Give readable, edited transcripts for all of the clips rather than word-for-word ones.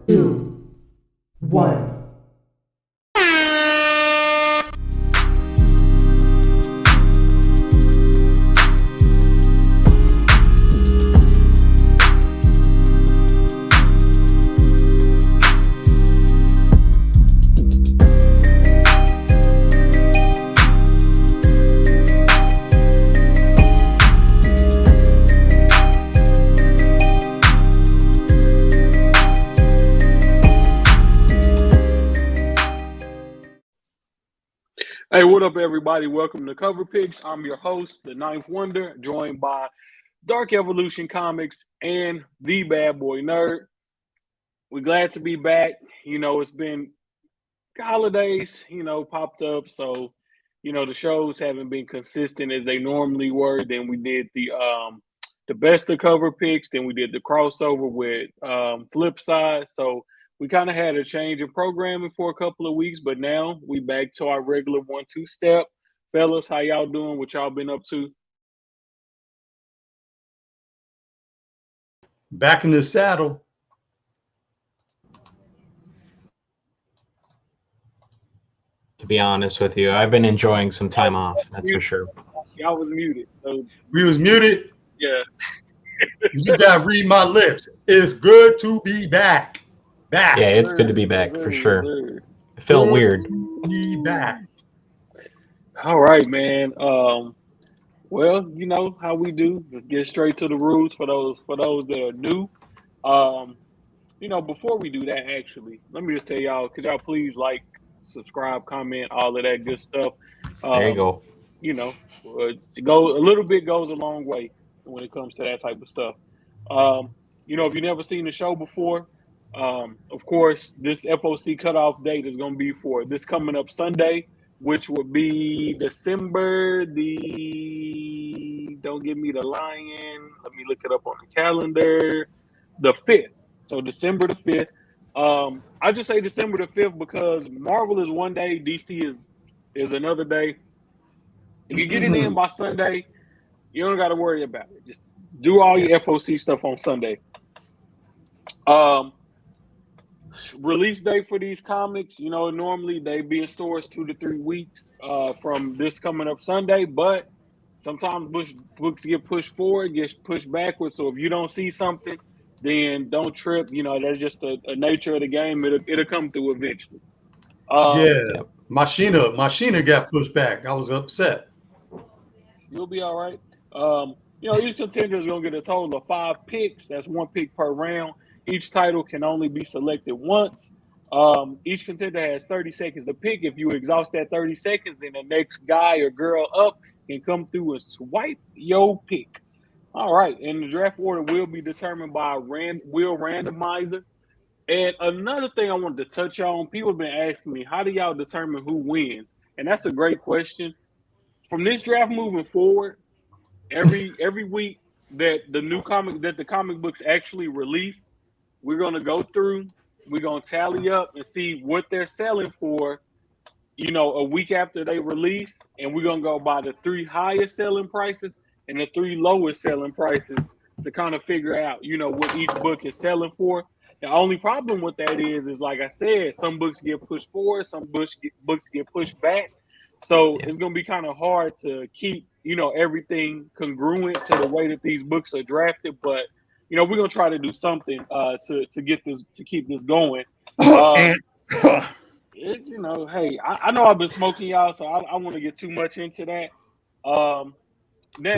2, 1. Hey, what up, everybody? Welcome to Cover Picks. I'm your host, the Ninth Wonder, joined by Dark Evolution Comics and the Bad Boy Nerd. We're glad to be back. You know, it's been holidays, popped up. So, the shows haven't been consistent as they normally were. Then we did the best of Cover Picks. Then we did the crossover with Flip Side. So, we kind of had a change in programming for a couple of weeks, but now we back to our regular 1-2 step. Fellas, how y'all doing? What y'all been up to? Back in the saddle. To be honest with you, I've been enjoying some time off. That's for sure. Y'all was muted. So. We was muted? Yeah. You just got to read my lips. It's good to be back. Yeah, it's good to be back for sure. It felt weird. Be back. All right, man. Well, you know how we do. Just get straight to the rules for those that are new. Before we do that, actually, let me just tell y'all, could y'all please like, subscribe, comment, all of that good stuff. There you go. A little bit goes a long way when it comes to that type of stuff. If you've never seen the show before, of course, this FOC cutoff date is going to be for this coming up Sunday, which would be December don't give me the lion. Let me look it up on the calendar. The 5th. So December the 5th. I just say December the 5th because Marvel is one day, DC is another day. If you get it in by Sunday, you don't got to worry about it. Just do all your FOC stuff on Sunday. Release date for these comics, normally they be in stores 2 to 3 weeks from this coming up Sunday, but sometimes books get pushed forward, get pushed backwards. So if you don't see something, then don't trip. That's just a nature of the game. It'll come through eventually. Machina got pushed back. I was upset. You'll be all right. Each contender is going to get a total of 5 picks. That's 1 pick per round. Each title can only be selected once. Each contender has 30 seconds to pick. If you exhaust that 30 seconds, then the next guy or girl up can come through and swipe your pick. All right, and the draft order will be determined by a wheel randomizer. And another thing I wanted to touch on, people have been asking me, how do y'all determine who wins? And that's a great question. From this draft moving forward, every week that the comic books actually release, we're going to go through, we're going to tally up and see what they're selling for, a week after they release. And we're going to go by the 3 highest selling prices and the 3 lowest selling prices to kind of figure out, what each book is selling for. The only problem with that is like I said, some books get pushed forward, some books get pushed back. So it's going to be kind of hard to keep, everything congruent to the way that these books are drafted. But we're gonna try to do something to keep this going. Hey, I know I've been smoking y'all, so I want to get too much into that. Now,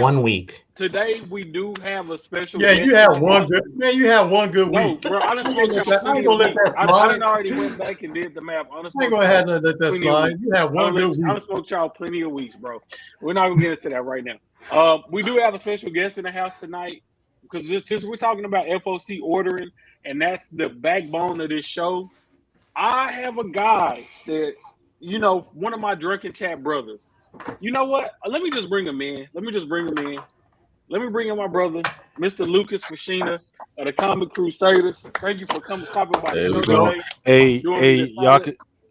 1 week. Today we do have a special. Yeah, you have one good. Man, you have one good week. Bro, I done smoked y'all plenty of weeks. I done already went back and did the math. I ain't gonna have to let that slide. You have one good week. I done smoked y'all plenty of weeks, bro. We're not gonna get into that right now. We do have a special guest in the house tonight. Because since we're talking about FOC ordering, and that's the backbone of this show, I have a guy that, one of my Drunken Chat brothers. You know what? Let me just bring him in. Let me bring in my brother, Mr. Lucas Machina of the Comic Crusaders. Thank you for stopping by the show today. Hey,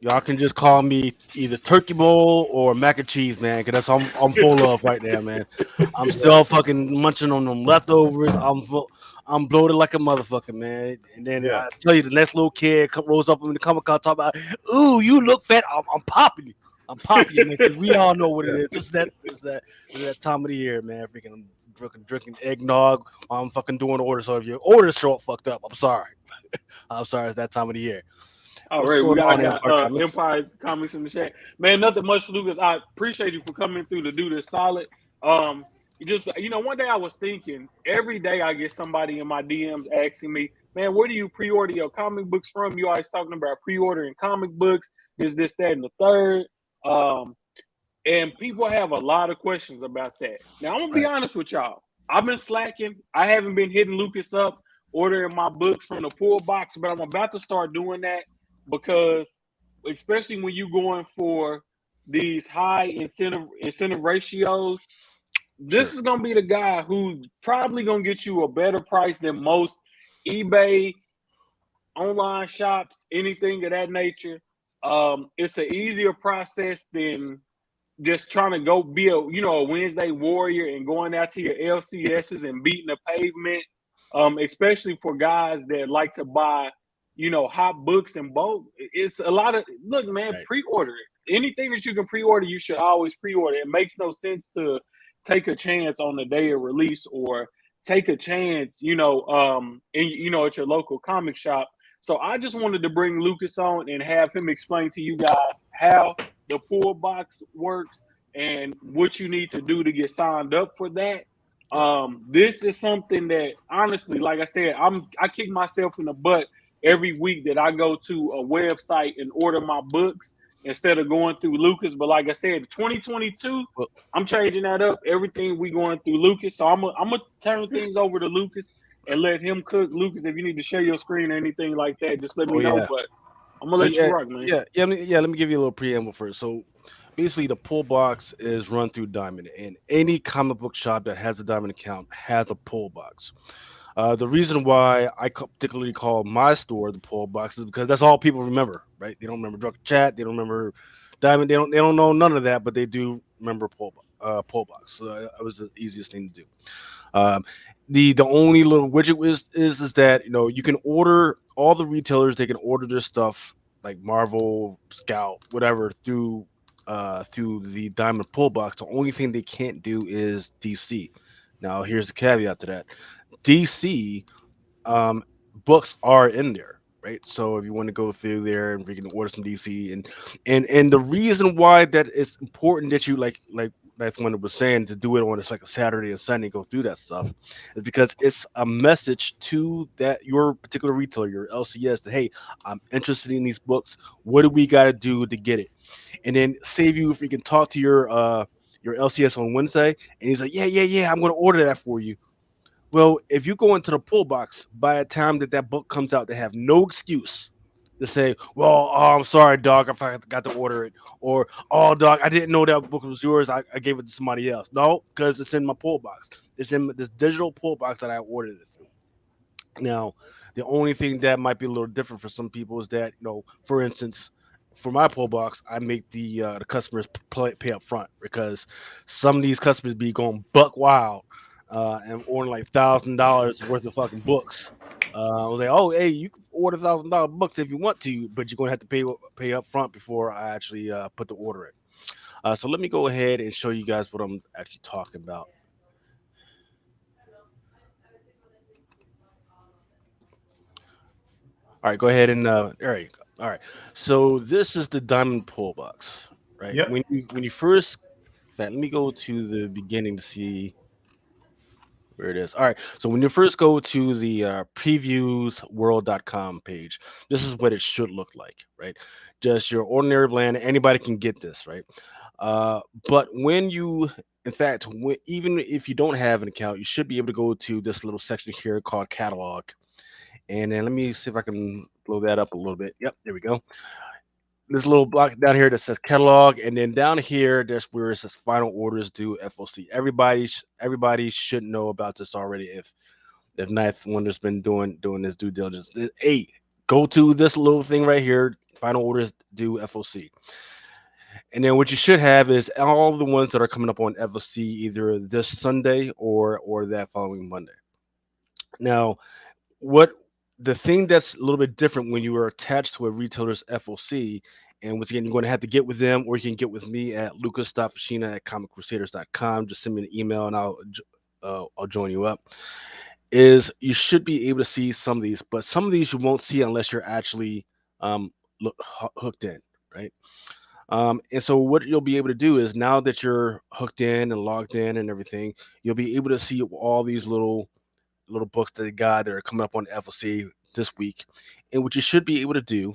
y'all can just call me either Turkey Bowl or Mac and Cheese, man, because I'm full of right now, man. I'm still fucking munching on them leftovers. I'm bloated like a motherfucker, man. And then Yeah. I tell you, the next little kid rolls up in the Comic Con talk about, "Ooh, you look fat." I'm popping you. I'm popping you, man, because we all know what it is. It's that time of the year, man. Freaking I'm drinking eggnog while I'm fucking doing orders. So if your orders show up fucked up, I'm sorry. I'm sorry. It's that time of the year. All What's right, going I on, got Empire Comics? Empire Comics in the chat. Man, nothing much, Lucas. I appreciate you for coming through to do this solid. Just one day I was thinking, every day I get somebody in my DMs asking me, man, where do you pre-order your comic books from? You always talking about pre-ordering comic books, this, that, and the third. And people have a lot of questions about that. Now, I'm gonna be honest with y'all. I've been slacking. I haven't been hitting Lucas up, ordering my books from the pull box, but I'm about to start doing that because, especially when you're going for these high incentive ratios, this is gonna be the guy who's probably gonna get you a better price than most eBay, online shops, anything of that nature. It's an easier process than just trying to go be a Wednesday warrior and going out to your LCSs and beating the pavement. Especially for guys that like to buy, hot books in bulk. It's a lot of look, man. Pre-order it. Anything that you can pre-order, you should always pre-order. It makes no sense to take a chance on the day of release or take a chance, at your local comic shop. So I just wanted to bring Lucas on and have him explain to you guys how the pull box works and what you need to do to get signed up for that. This is something that honestly, like I said, I kick myself in the butt every week that I go to a website and order my books instead of going through Lucas. But like I said, 2022, I'm changing that up. Everything we going through Lucas. So I'm gonna turn things over to Lucas and let him cook. Lucas, if you need to share your screen or anything like that, just let me know. But I'm gonna let you rock, man. Let me give you a little preamble first. So basically, the pull box is run through Diamond, and any comic book shop that has a Diamond account has a pull box. The reason why I particularly call my store the pull box is because that's all people remember, right? They don't remember Drunken Chat, they don't remember Diamond, they don't know none of that, but they do remember pull box. So that was the easiest thing to do. Um, the only little widget is that you can order all the retailers. They can order their stuff like Marvel, Scout, whatever through the Diamond pull box. The only thing they can't do is DC. Now here's the caveat to that. DC books are in there, right? So if you want to go through there and we can order some DC and the reason why that it's important that you like that's when it was saying to do it on it's like a Saturday and Sunday go through that stuff is because it's a message to that your particular retailer, your LCS, that hey, I'm interested in these books. What do we got to do to get it? And then save you if you can talk to your LCS on Wednesday, and he's like, yeah, I'm going to order that for you. Well, if you go into the pull box by the time that book comes out, they have no excuse to say, "Well, I'm sorry, dog, I forgot to order it," or "Oh, dog, I didn't know that book was yours. I gave it to somebody else." No, because it's in my pull box. It's in this digital pull box that I ordered it through. Now, the only thing that might be a little different for some people is that for instance, for my pull box, I make the customers pay up front because some of these customers be going buck wild and ordering like $1,000 worth of fucking books. I was like, oh, hey, you can order $1,000 books if you want to, but you're gonna have to pay up front before I actually put the order in. So let me go ahead and show you guys what I'm actually talking about. All right, go ahead and there you go. All right, so this is the diamond pull box, right? Yep. When you first, in fact, let me go to the beginning to see where it is. All right, so when you first go to the previewsworld.com page, this is what it should look like, right? Just your ordinary land. Anybody can get this, right? But when you, in fact, even if you don't have an account, you should be able to go to this little section here called catalog. And then let me see if I can blow that up a little bit. Yep, there we go. This little block down here that says catalog, and then down here, there's where it says final orders due FOC. Everybody should know about this already. If Ninth Wonder's been doing this due diligence, hey, go to this little thing right here. Final orders due FOC. And then what you should have is all the ones that are coming up on FOC either this Sunday or that following Monday. Now, what the thing that's a little bit different when you are attached to a retailer's FOC, and once again, you're going to have to get with them, or you can get with me at lucas.fashina@comiccrusaders.com. Just send me an email, and I'll join you up. Is you should be able to see some of these, but some of these you won't see unless you're actually hooked in, right? And so what you'll be able to do is now that you're hooked in and logged in and everything, you'll be able to see all these little books that they got that are coming up on FLC this week. And what you should be able to do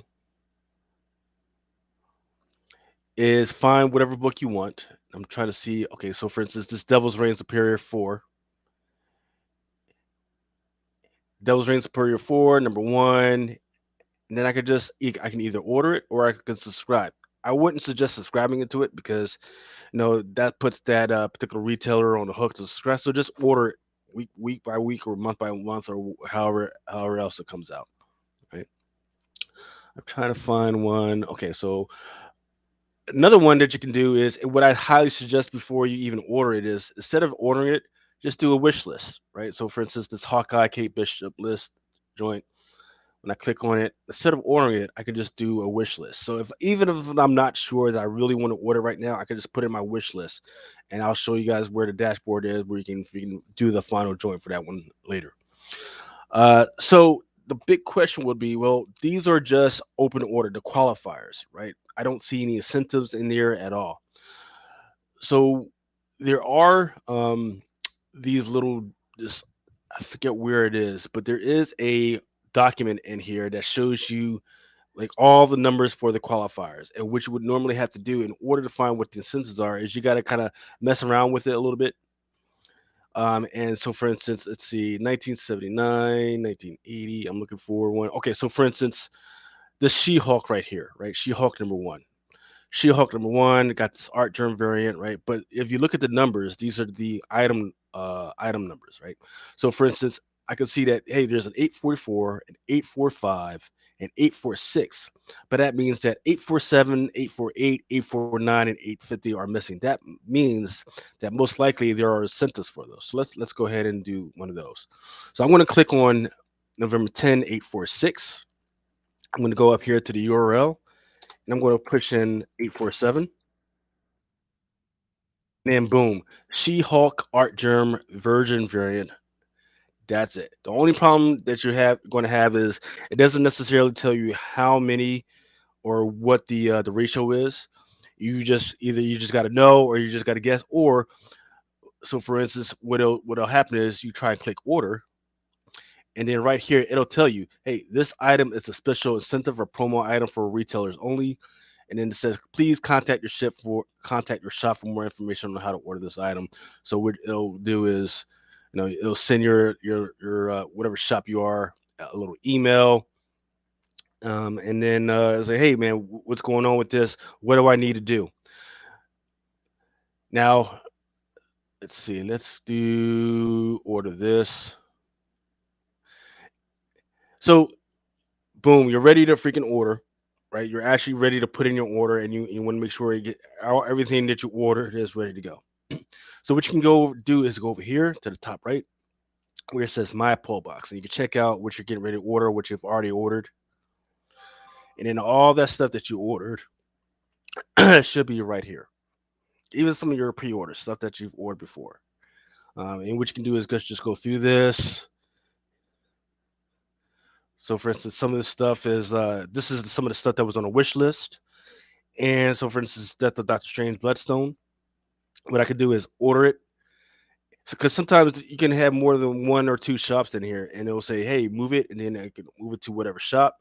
is find whatever book you want. I'm trying to see. Okay, so for instance, this Devil's Reign Superior 4. Devil's Reign Superior 4, number 1. And then I can either order it or I can subscribe. I wouldn't suggest subscribing into it because that puts that particular retailer on the hook to subscribe. So just order it week by week or month by month or however else it comes out. Right. I'm trying to find one. Okay, so another one that you can do is what I highly suggest before you even order it is instead of ordering it, just do a wish list. Right. So for instance, this Hawkeye Kate Bishop list joint. When I click on it, instead of ordering it, I can just do a wish list. So even if I'm not sure that I really want to order right now, I can just put in my wish list, and I'll show you guys where the dashboard is, where you can do the final joint for that one later. So the big question would be, well, these are just open order, the qualifiers, right? I don't see any incentives in there at all. So there are these little, just I forget where it is, but there is a document in here that shows you like all the numbers for the qualifiers, and what you would normally have to do in order to find what the incentives are is you got to kind of mess around with it a little bit. And so for instance, let's see, 1979, 1980, I'm looking for one. Okay, so for instance, the SheHulk right here, right? SheHulk number 1. SheHulk number 1 got this art germ variant, right? But if you look at the numbers, these are the item numbers, right? So for instance, I can see that hey, there's an 844, an 845, and 846, but that means that 847, 848, 849, and 850 are missing. That means that most likely there are incentives for those. So let's go ahead and do one of those. So I'm going to click on November 10, 846. I'm going to go up here to the URL, and I'm going to push in 847. And then boom, SheHulk Art Germ Virgin variant. That's it. The only problem that you're going to have is it doesn't necessarily tell you how many or what the ratio is. You just got to know, or you just got to guess. Or so for instance, what'll happen is you try and click order, and then right here it'll tell you, hey, this item is a special incentive or promo item for retailers only. And then it says, please contact your shop for more information on how to order this item. So what it'll do is, it'll send your whatever shop you are a little email, and then say, hey man, what's going on with this? What do I need to do? Now, let's see. Let's do order this. So, boom, you're ready to freaking order. Right, you're actually ready to put in your order, and you want to make sure you get everything that you ordered is ready to go. So what you can go do is go over here to the top right where it says my pull box, and you can check out what you're getting ready to order, what you've already ordered, and then all that stuff that you ordered should be right here. Even some of your pre-order stuff that you've ordered before. And what you can do is just go through this. So for instance, some of this stuff is this is some of the stuff that was on a wish list. And so, for instance, Death of Doctor Strange Bloodstone. What I could do is order it. Because sometimes you can have more than one or two shops in here, and it'll say, hey, move it, and then I can move it to whatever shop.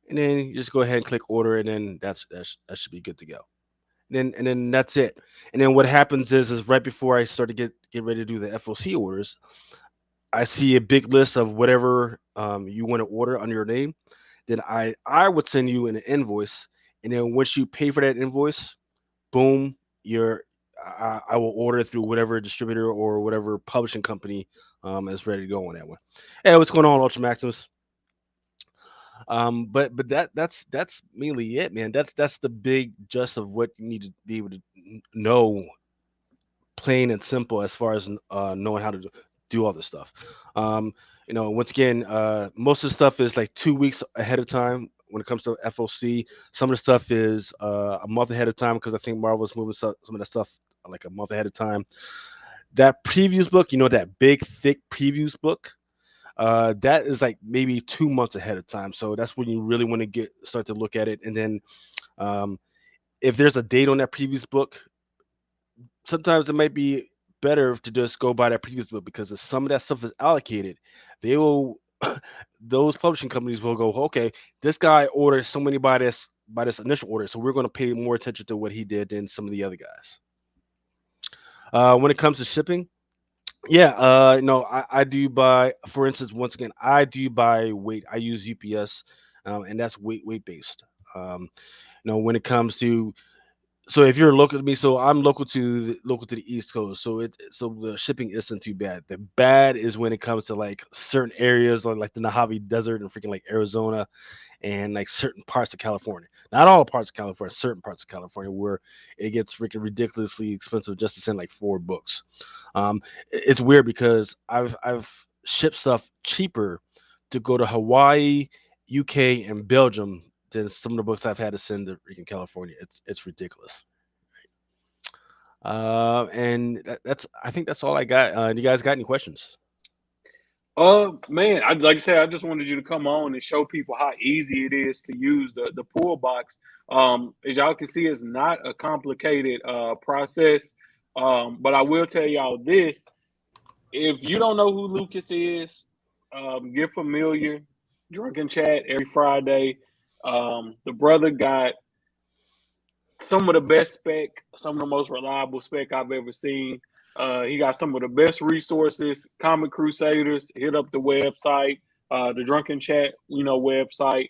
And then you just go ahead and click order, and then that should be good to go. And then that's it. And then what happens is right before I start to get ready to do the FOC orders, I see a big list of whatever you want to order under your name. Then I would send you an invoice, and then once you pay for that invoice, boom, I will order it through whatever distributor or whatever publishing company is ready to go on that one. Hey, what's going on, Ultra Maximus? But that's mainly it, man. That's the big gist of what you need to be able to know, plain and simple, as far as knowing how to do all this stuff. Once again, most of the stuff is like 2 weeks ahead of time when it comes to FOC. Some of the stuff is a month ahead of time because I think Marvel's moving some of that stuff like a month ahead of time. That previews book, that big thick previews book, that is like maybe 2 months ahead of time. So that's when you really want to start to look at it. And then um, if there's a date on that previous book, sometimes it might be better to just go by that previous book because if some of that stuff is allocated, they will those publishing companies will go, okay, this guy ordered so many by this initial order, so we're going to pay more attention to what he did than some of the other guys. When it comes to shipping, yeah, I do buy, for instance, once again, I do buy weight. I use UPS, and that's weight based. When it comes to, so if you're local to me, so I'm local to the East Coast, so the shipping isn't too bad. The bad is when it comes to like certain areas like the Mojave Desert and freaking like Arizona and like certain parts of California. Not all parts of California, certain parts of California where it gets freaking ridiculously expensive just to send like 4 books. It's weird because I've shipped stuff cheaper to go to Hawaii, UK, and Belgium than some of the books I've had to send to freaking California. It's ridiculous. And that's I think that's all I got. You guys got any questions? Man, like I said, I just wanted you to come on and show people how easy it is to use the pull box. As y'all can see, it's not a complicated process. But I will tell y'all this: if you don't know who Lucas is, get familiar. Drunken Chat every Friday. The brother got some of the best spec, some of the most reliable spec I've ever seen. He got some of the best resources. Comic Crusaders, hit up the website, the Drunken Chat, website.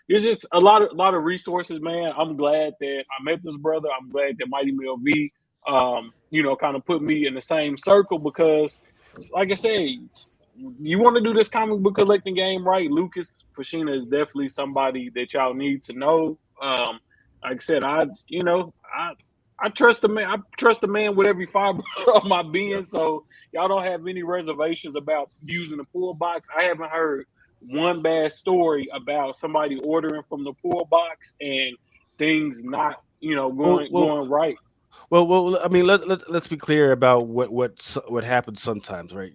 It's just a lot of resources, man. I'm glad that I met this brother. I'm glad that Mighty Mill V, kind of put me in the same circle because, like I said, you want to do this comic book collecting game right. Lucas Fashina is definitely somebody that y'all need to know. Like I said, I trust the man. I trust the man with every fiber of my being. So y'all don't have any reservations about using the pull box. I haven't heard one bad story about somebody ordering from the pull box and things not, going right. Well. I mean, let's be clear about what happens sometimes, right?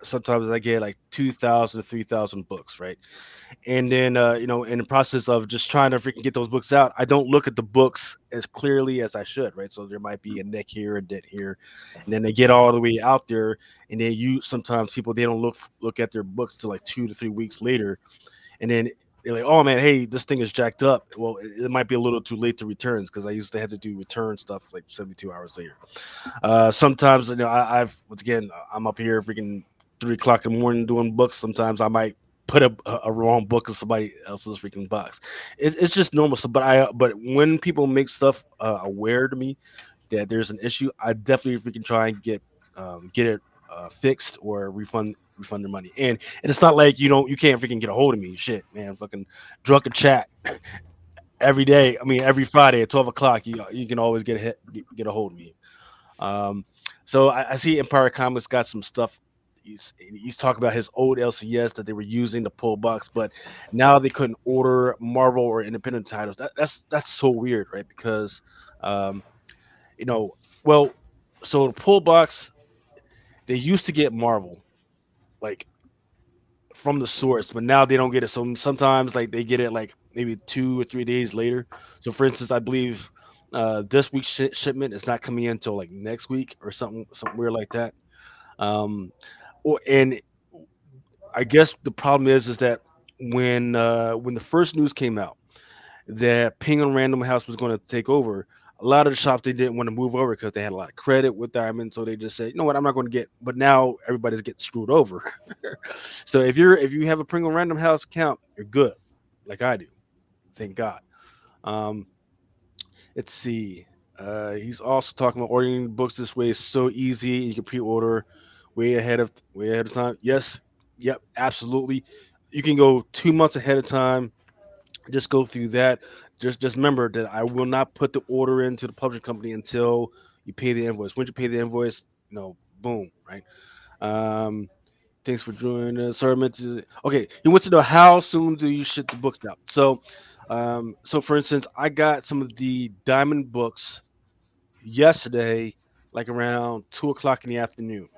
Sometimes I get like 2,000 to 3,000 books, right? And then in the process of just trying to freaking get those books out, I don't look at the books as clearly as I should, right? So there might be a neck here, a dent here, and then they get all the way out there, and then sometimes people they don't look at their books till like 2 to 3 weeks later, and then they're like, oh man, hey, this thing is jacked up. Well, it might be a little too late to returns because I used to have to do return stuff like 72 hours later. Sometimes I've once again I'm up here freaking 3 o'clock in the morning doing books. Sometimes I might put a wrong book in somebody else's freaking box. It's just normal. So, but when people make stuff aware to me that there's an issue, I definitely freaking try and get it fixed or refund their money. And it's not like you can't freaking get a hold of me. Shit, man, fucking drunken chat every day. I mean, every Friday at 12 o'clock, you can always get a hold of me. So I see Empire Comics got some stuff. He's talking about his old LCS that they were using to pull box, but now they couldn't order Marvel or independent titles. That's so weird, right? Because you know, well, so the pull box they used to get Marvel like from the source, but now they don't get it. So sometimes like they get it like maybe 2 or 3 days later. So for instance, I believe this week's shipment is not coming in until like next week or something weird like that. And I guess the problem is that when the first news came out that Penguin Random House was going to take over, a lot of the shops they didn't want to move over because they had a lot of credit with Diamond, so they just said, you know what, I'm not going to get. But now everybody's getting screwed over. So if you have a Penguin Random House account, you're good, like I do, thank God. Um, let's see. He's also talking about ordering books this way is so easy. You can pre-order way ahead of time. Yes, yep, absolutely. You can go 2 months ahead of time. Just go through that. Just remember that I will not put the order into the publishing company until you pay the invoice. Once you pay the invoice, boom, right? Thanks for joining us. Sorry, okay, he wants to know how soon do you ship the books out? So for instance, I got some of the diamond books yesterday, like around 2 o'clock in the afternoon.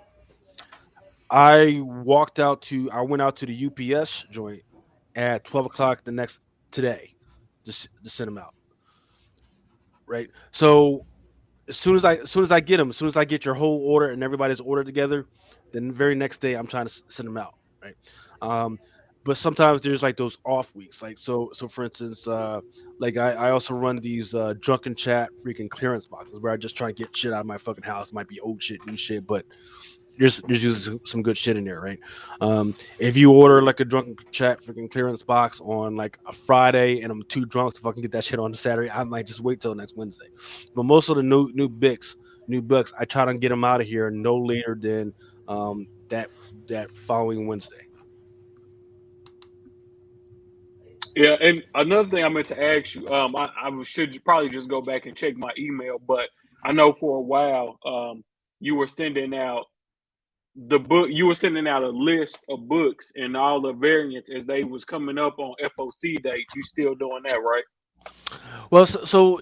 I went out to the UPS joint at 12 o'clock the next today to send them out. Right. So as soon as I get them, as soon as I get your whole order and everybody's order together, then the very next day I'm trying to send them out, right? Um, but sometimes there's like those off weeks, like so for instance, like I also run these drunken chat freaking clearance boxes where I just try to get shit out of my fucking house. It might be old shit, new shit, but there's usually some good shit in there, right? If you order like a drunken chat freaking clearance box on like a Friday and I'm too drunk to fucking get that shit on the Saturday, I might just wait till next Wednesday. But most of the new books, I try to get them out of here no later than that following Wednesday. Yeah, and another thing I meant to ask you, should probably just go back and check my email, but I know for a while, you were sending out you were sending out a list of books and all the variants as they was coming up on FOC dates. You still doing that, right? Well, so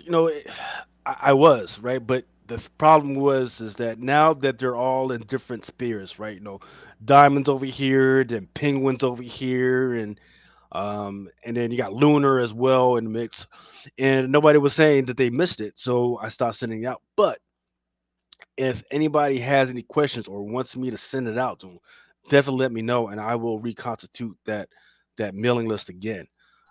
I was right, but the problem was is that now that they're all in different spheres, right? Diamonds over here, then penguins over here, and then you got lunar as well in the mix, and nobody was saying that they missed it, so I stopped sending it out. But if anybody has any questions or wants me to send it out to them, definitely let me know, and I will reconstitute that mailing list again.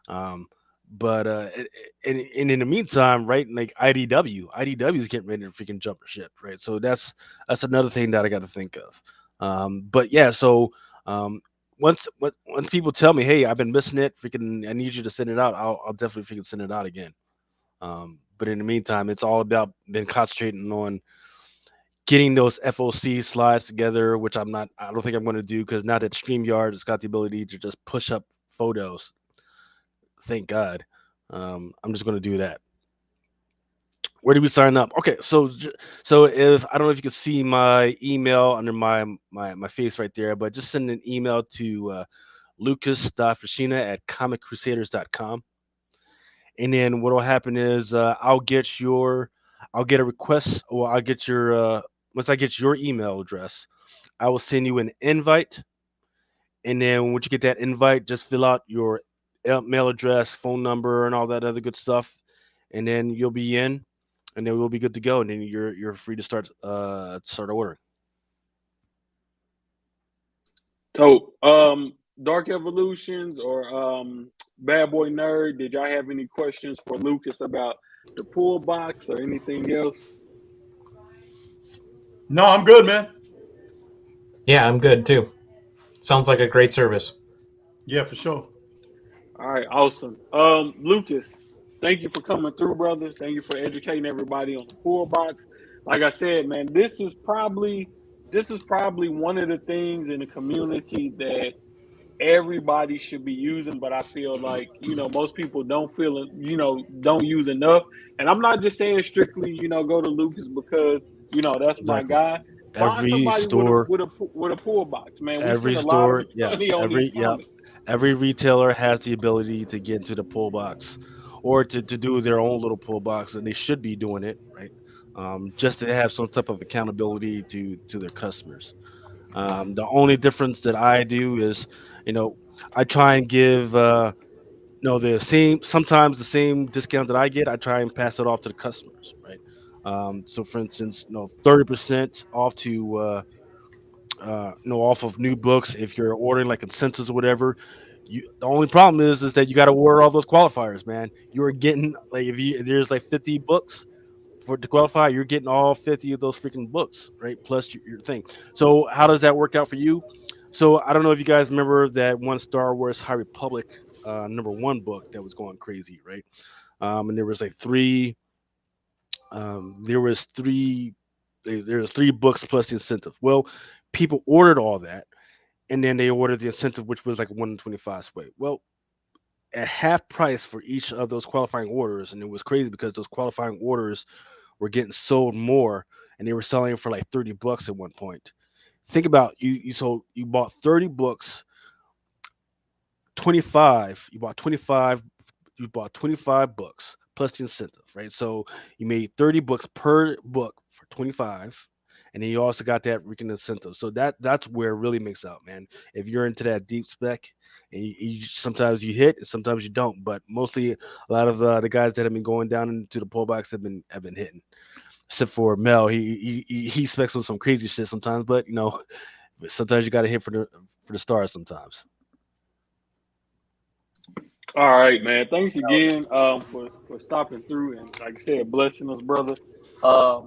Um, but and in the meantime, right, like IDW is getting ready to freaking jump the ship, right? So that's another thing that I got to think of. But yeah, so once people tell me, hey, I've been missing it, freaking, I need you to send it out, I'll definitely freaking send it out again. But in the meantime, it's all about been concentrating on getting those FOC slides together, which I don't think I'm going to do because now that StreamYard has got the ability to just push up photos, thank God. I'm just going to do that. Where do we sign up? Okay, so if I don't know if you can see my email under my face right there, but just send an email to lucas.frashina at comiccrusaders.com. And then what will happen is I'll get a request, or I'll get your once I get your email address, I will send you an invite. And then once you get that invite, just fill out your mail address, phone number, and all that other good stuff, and then you'll be in, and then we'll be good to go. And then you're free to start ordering. Dope. Dark Evolutions or Bad Boy Nerd, did y'all have any questions for Lucas about the pool box or anything else? No, I'm good, man. Yeah, I'm good too. Sounds like a great service. Yeah, for sure. All right, awesome. Lucas, thank you for coming through, brother. Thank you for educating everybody on the pool box. Like I said, man, this is probably one of the things in the community that everybody should be using, but I feel like, most people don't feel it, don't use enough. And I'm not just saying strictly, go to Lucas because, that's my Exactly. guy. Find Every somebody with a store, with a with a pool box, man. We every spend a lot of store, yeah, money on these comics. every retailer has the ability to get into the pull box, or to do their own little pull box, and they should be doing it, right? Just to have some type of accountability to their customers. The only difference that I do is, you know, I try and give the same, sometimes the same discount that I get, I try and pass it off to the customers, right? So for instance, 30% off to off of new books if you're ordering like incentives or whatever. The only problem is that you got to order all those qualifiers, man. You're getting, like, if there's like 50 books for to qualify, you're getting all 50 of those freaking books, right? Plus your thing. So how does that work out for you? So I don't know if you guys remember that one Star Wars High Republic #1 book that was going crazy, right? And there was like three. There was three. There was three books plus the incentive. Well, people ordered all that, and then they ordered the incentive, which was like 125 sway. Well, at half price for each of those qualifying orders, and it was crazy because those qualifying orders were getting sold more, and they were selling for like $30 at one point. think about you. So you bought 30 books, 25. You bought 25. You bought 25 books plus the incentive, right? So you made 30 books per book for 25, and then you also got that freaking incentive. So that's where it really makes out, man. If you're into that deep spec, and sometimes you hit, and sometimes you don't, but mostly a lot of the guys that have been going down into the pullbacks have been hitting. Except for Mel, he specs on some crazy shit sometimes, but sometimes you got to hit for the stars sometimes. All right, man. Thanks again for stopping through and, like I said, blessing us, brother. I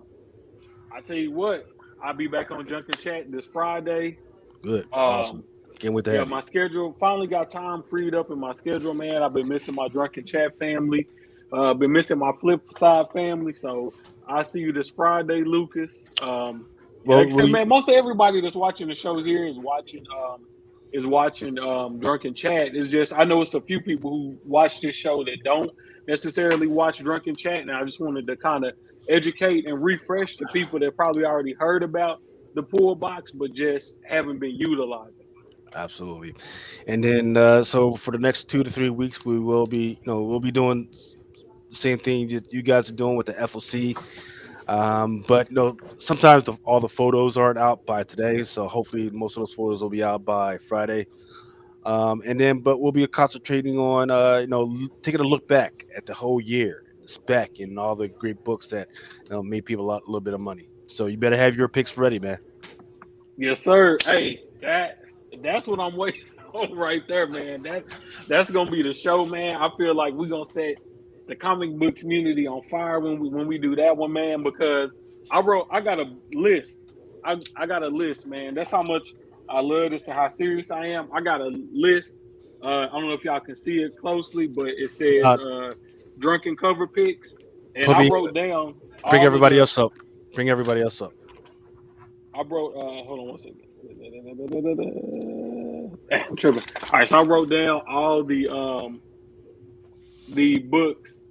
tell you what, I'll be back on Drunken Chat this Friday. Good, awesome. Can't wait to have my schedule finally got time freed up in my schedule, man. I've been missing my Drunken Chat family, been missing my Flip Side family. So I'll see you this Friday, Lucas. Like I said, man, most of everybody that's watching the show here is watching Drunken Chat. It's just I know it's a few people who watch this show that don't necessarily watch Drunken Chat, and I just wanted to kind of educate and refresh the people that probably already heard about the pool box but just haven't been utilizing. Absolutely. And then so for the next 2 to 3 weeks we will be we'll be doing the same thing that you guys are doing with the FOC. But sometimes all the photos aren't out by today, so hopefully most of those photos will be out by Friday. But we'll be concentrating on taking a look back at the whole year, the spec, and all the great books that made people a little bit of money. So you better have your picks ready, man. Yes, sir. Hey, that's what I'm waiting on right there, man. That's gonna be the show, man. I feel like we're gonna set the comic book community on fire when we do that one, man, because I got a list. I got a list, man. That's how much I love this and how serious I am. I got a list. I don't know if y'all can see it closely, but it says drunken cover picks. And Toby, I wrote down bring everybody else up. Bring everybody else up. I wrote hold on one second. I'm tripping. All right, so I wrote down all the books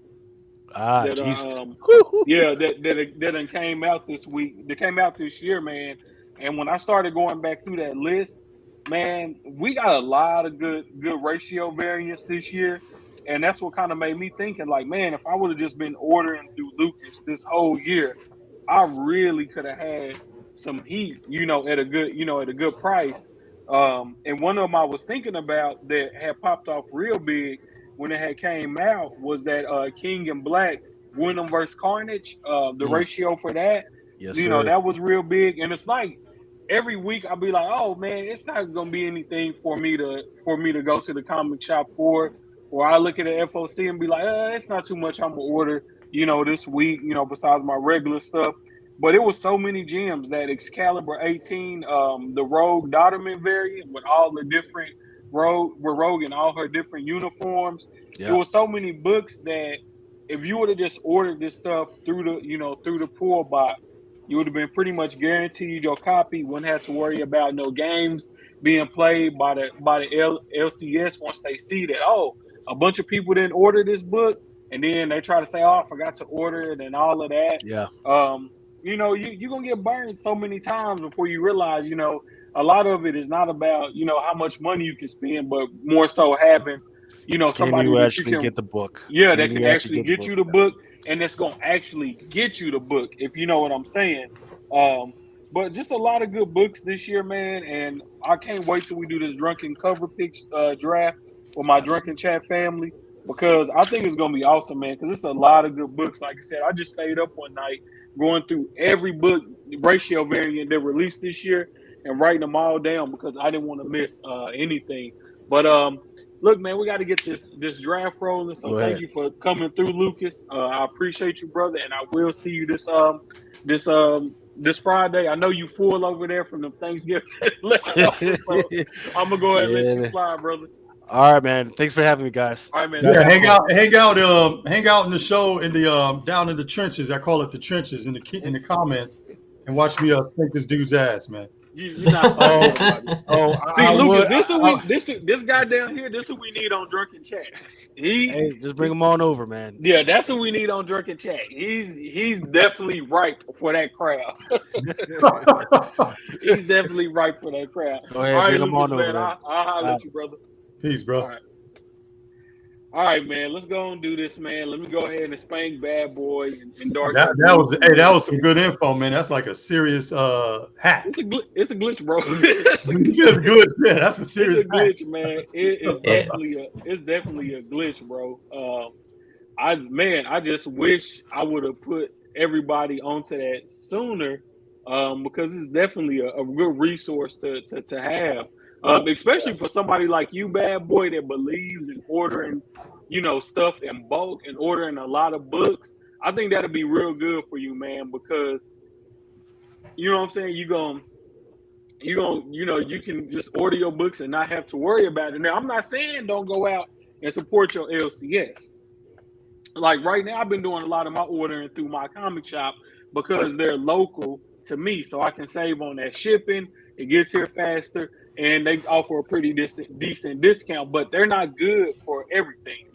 that that came out this week. That came out this year, man. And when I started going back through that list, man, we got a lot of good ratio variance this year. And that's what kind of made me thinking, like, man, if I would have just been ordering through Lucas this whole year, I really could have had some heat, at a good price. And one of them I was thinking about that had popped off real big when it had came out was that King and Black Venom versus Carnage. The ratio for that, yes, that was real big. And it's like every week I'll be like, oh man, it's not gonna be anything for me to go to the comic shop for. Or I look at the FOC and be like, it's not too much I'm gonna order, this week, besides my regular stuff. But it was so many gems, that Excalibur 18, the Rogue Dotterman variant with all the different Rogue and all her different uniforms. Yeah. It was so many books that if you would have just ordered this stuff through the pool box, you would have been pretty much guaranteed your copy. Wouldn't have to worry about no games being played by the LCS once they see that, a bunch of people didn't order this book, and then they try to say, I forgot to order it and all of that. Yeah. You're going to get burned so many times before you realize, a lot of it is not about, how much money you can spend, but more so having, somebody who that actually get the book. Yeah, that can actually get you the book, and that's going to actually get you the book, if you know what I'm saying. But just a lot of good books this year, man, and I can't wait till we do this Drunken Cover Picks draft with my Drunken Chat family, because I think it's going to be awesome, man, because it's a lot of good books. Like I said, I just stayed up one night going through every book ratio variant that released this year and writing them all down because I didn't want to miss anything. But look, man, we got to get this draft rolling. So thank you for coming through, Lucas. I appreciate you, brother, and I will see you this Friday. I know you full over there from the Thanksgiving. So I'm gonna go ahead and let you slide, brother. All right, man. Thanks for having me, guys. All right, man. Yeah, hang out in the show in the down in the trenches. I call it the trenches in the comments, and watch me spank this dude's ass, man. You're not see, Lucas. This guy down here. This is who we need on Drunken Chat. Hey, just bring him on over, man. Yeah, that's who we need on Drunken Chat. He's definitely ripe for that crowd. He's definitely ripe for that crowd. Go ahead, All right, bring him Lucas, on man, over. I'll holler at you, brother. Peace, bro. All right, man. Let's go and do this, man. Let me go ahead and spank Bad Boy and Dark. That was some good info, man. That's like a serious hack. It's a glitch, bro. It's good. Yeah, that's a serious glitch, hack. Man. It's definitely a glitch, bro. I just wish I would have put everybody onto that sooner, because it's definitely a good resource to have. Especially for somebody like you, Bad Boy, that believes in ordering, stuff in bulk and ordering a lot of books. I think that'll be real good for you, man, because you know what I'm saying? You can just order your books and not have to worry about it. Now, I'm not saying don't go out and support your LCS. Like right now, I've been doing a lot of my ordering through my comic shop because they're local to me, so I can save on that shipping. It gets here faster. And they offer a pretty decent discount, but they're not good for everything,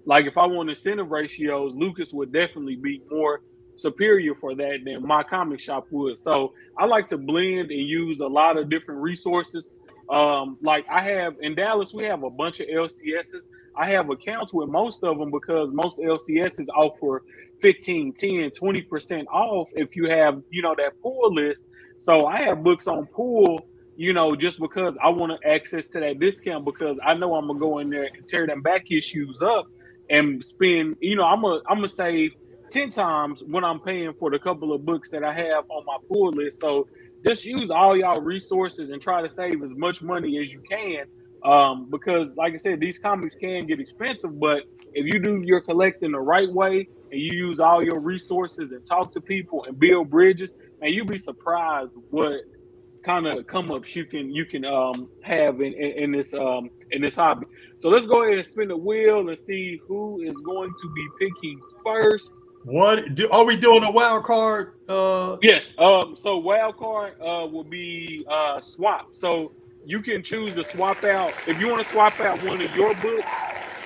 Like if I want incentive ratios, Lucas would definitely be more superior for that than my comic shop would. So I like to blend and use a lot of different resources. Like I have in Dallas, we have a bunch of LCSs. I have accounts with most of them because most LCSs offer 15, 10, 20% off if you have, that pool list. So I have books on pool, just because I want access to that discount, because I know I'm gonna go in there and tear them back issues up and spend, I'm gonna save 10 times when I'm paying for the couple of books that I have on my pool list. So just use all y'all resources and try to save as much money as you can. Because like I said, these comics can get expensive, but if you do your collecting the right way and you use all your resources and talk to people and build bridges, and you'll be surprised what kind of come ups you can have in this hobby. So let's go ahead and spin the wheel and see who is going to be picking first. Are we doing a wild card? Yes. So wild card will be swap. So you can choose to swap out if you want to swap out one of your books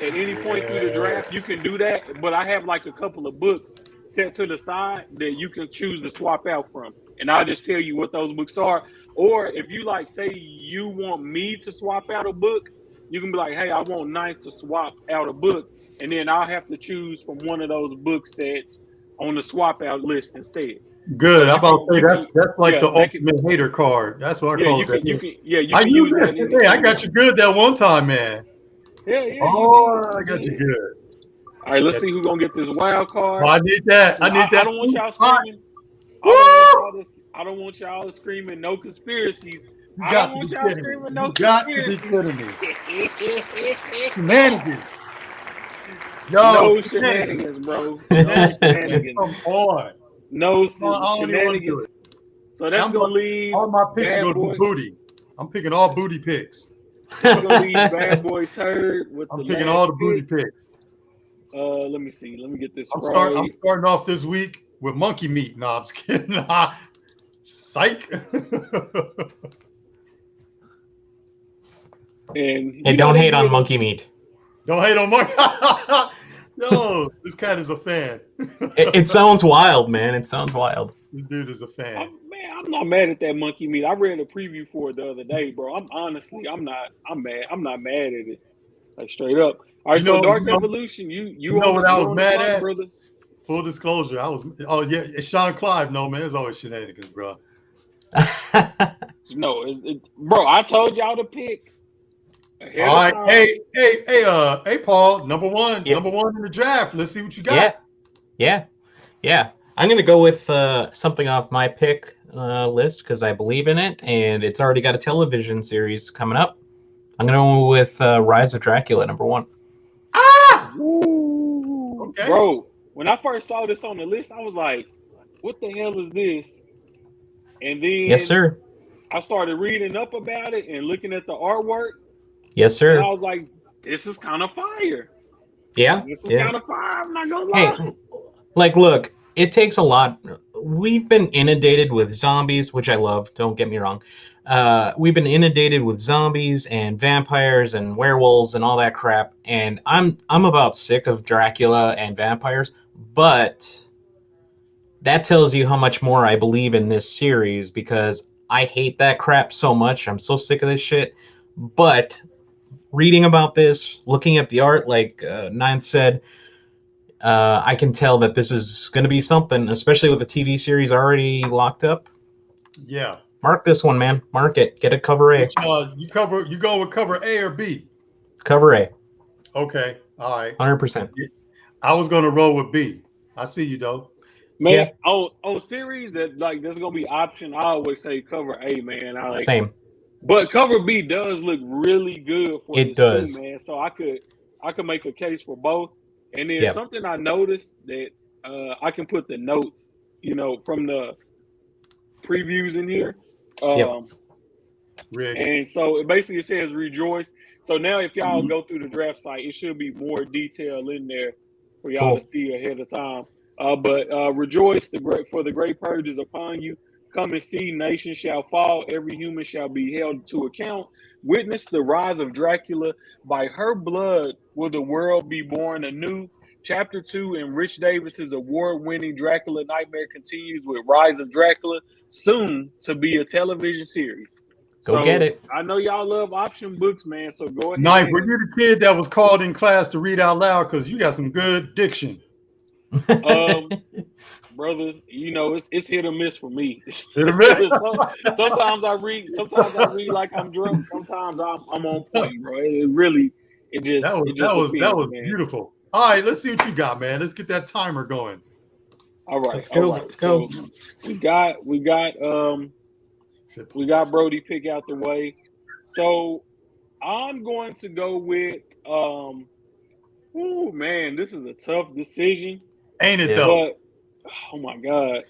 at any point through the draft. You can do that, but I have like a couple of books set to the side that you can choose to swap out from, and I'll just tell you what those books are. Or if you say you want me to swap out a book, you can be like, hey, I want Ninth to swap out a book, and then I'll have to choose from one of those books that's on the swap out list instead. Good. So I'm about to say that's like the ultimate hater card. That's what I call it. You can use that. Hey, I got you good that one time, man. Yeah. I got you good. All right, let's see who's gonna get this wild card. I need that. I don't want y'all screaming. I don't want y'all screaming no conspiracies. I don't want y'all screaming no conspiracies. You got to be kidding me. Shenanigans. No shenanigans, bro. No shenanigans. Come on. No shenanigans. So that's going to leave all my picks go to booty. I'm picking all booty picks. That's going to leave Bad Boy Turd with I'm picking all the booty picks. Let me see. Let me get this I'm starting off this week with monkey meat. No, I'm just kidding. Psych. And don't hate on monkey meat. Don't hate on monkey. Yo, this cat is a fan. It sounds wild, man. It sounds wild. This dude is a fan. I'm not mad at that monkey meat. I read a preview for it the other day, bro. I'm not mad. I'm not mad at it. Like straight up. All right, Dark Evolution, you know what I was mad at, brother? Full disclosure, it's Sean Clive. No, man, it's always shenanigans, bro. No, bro, I told y'all to pick. All right, hey, Paul, number one in the draft. Let's see what you got. Yeah. I'm gonna go with something off my pick list because I believe in it, and it's already got a television series coming up. I'm gonna go with Rise of Dracula, number 1. Okay. Bro, when I first saw this on the list, I was like, what the hell is this? And then yes, sir. I started reading up about it and looking at the artwork. Yes, sir. And I was like, this is kind of fire. Yeah. This is kind of fire. I'm not gonna lie. Hey, look, it takes a lot we've been inundated with zombies, which I love. Don't get me wrong. We've been inundated with zombies and vampires and werewolves and all that crap, and I'm about sick of Dracula and vampires. But that tells you how much more I believe in this series, because I hate that crap so much. I'm so sick of this shit. But reading about this, looking at the art, like Ninth said, I can tell that this is going to be something, especially with the TV series already locked up. Yeah. Mark this one, man. Mark it. Get a cover A. Which, you go with cover A or B? Cover A. Okay. All right. 100%. I was going to roll with B. I see you, though. Man, on series that like there's gonna be option, I always say cover A, man. Same. But cover B does look really good for it this does. too, man. So I could make a case for both. And then something I noticed that I can put the notes, from the previews in here. And so it basically says rejoice. So now if y'all go through the draft site, it should be more detail in there for y'all to see ahead of time. But rejoice, for the great purge is upon you. Come and see, nations shall fall, every human shall be held to account. Witness the rise of Dracula. By her blood will the world be born anew. Chapter 2 in Rich Davis's award-winning Dracula Nightmare continues with Rise of Dracula, soon to be a television series. Go get it. I know y'all love option books, man, so go ahead. Knight, were you the kid that was called in class to read out loud? Because you got some good diction. Brother, it's hit or miss for me. Hit or miss? Sometimes I read like I'm drunk. Sometimes I'm on point, bro. That was beautiful. All right, let's see what you got, man. Let's get that timer going. All right, let's go. Right. Let's go. So we got Brody pick out the way. So I'm going to go with man, this is a tough decision. Ain't it though? But, oh my God.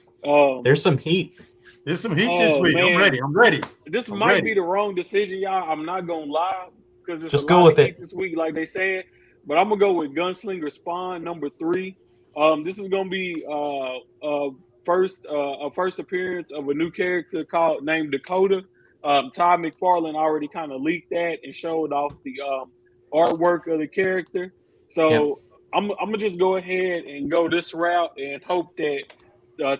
There's some heat. There's some heat this week. Man. I'm ready. This might be the wrong decision, y'all. I'm not gonna lie, because it's just go with it this week, like they said. But I'm gonna go with Gunslinger Spawn number 3. This is gonna be a first appearance of a new character named Dakota. Todd McFarlane already kind of leaked that and showed off the artwork of the character. So I'm gonna just go ahead and go this route and hope that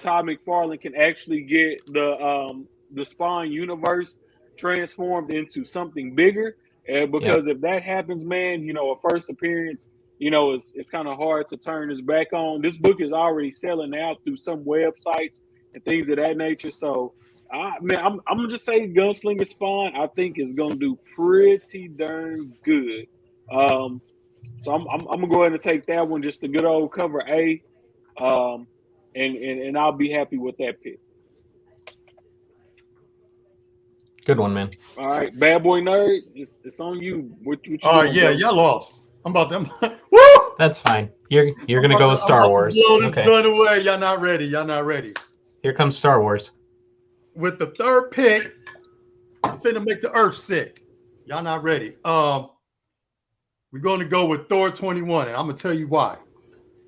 Todd McFarlane can actually get the Spawn universe transformed into something bigger. Because if that happens, man, a first appearance, it's kind of hard to turn his back on. This book is already selling out through some websites and things of that nature. So, I'm gonna just say Gunslinger Spawn, I think, is gonna do pretty darn good. So I'm gonna go ahead and take that one, just a good old cover A, and I'll be happy with that pick. Good one, man. All right, Bad Boy Nerd, it's on you. What you y'all lost. I'm about them. Woo! That's fine. You're gonna go with Star Wars. Blow this gun away. Y'all not ready. Here comes Star Wars. With the third pick, I'm finna make the earth sick. Y'all not ready. We're going to go with Thor 21, and I'm going to tell you why.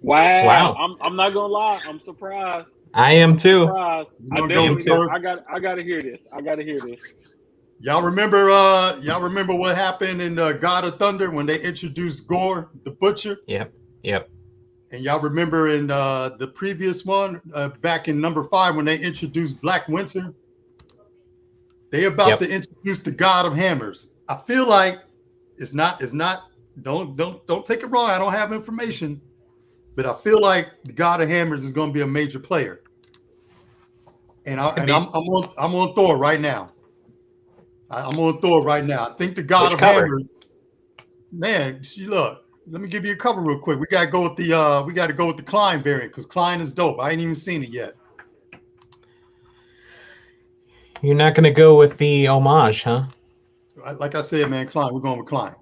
Wow. I'm not going to lie. I'm surprised. I am too. I got to hear this. Y'all remember what happened in God of Thunder when they introduced Gore the Butcher? Yep. And y'all remember in the previous one, back in number 5, when they introduced Black Winter? They about to introduce the God of Hammers. I feel like it's not. Don't take it wrong. I don't have information, but I feel like the God of Hammers is going to be a major player. And I'm on Thor right now. I'm on Thor right now. I think the God of Hammers. Man, look. Let me give you a cover real quick. We gotta go with the Klein variant because Klein is dope. I ain't even seen it yet. You're not gonna go with the homage, huh? Like I said, man, Klein. We're going with Klein.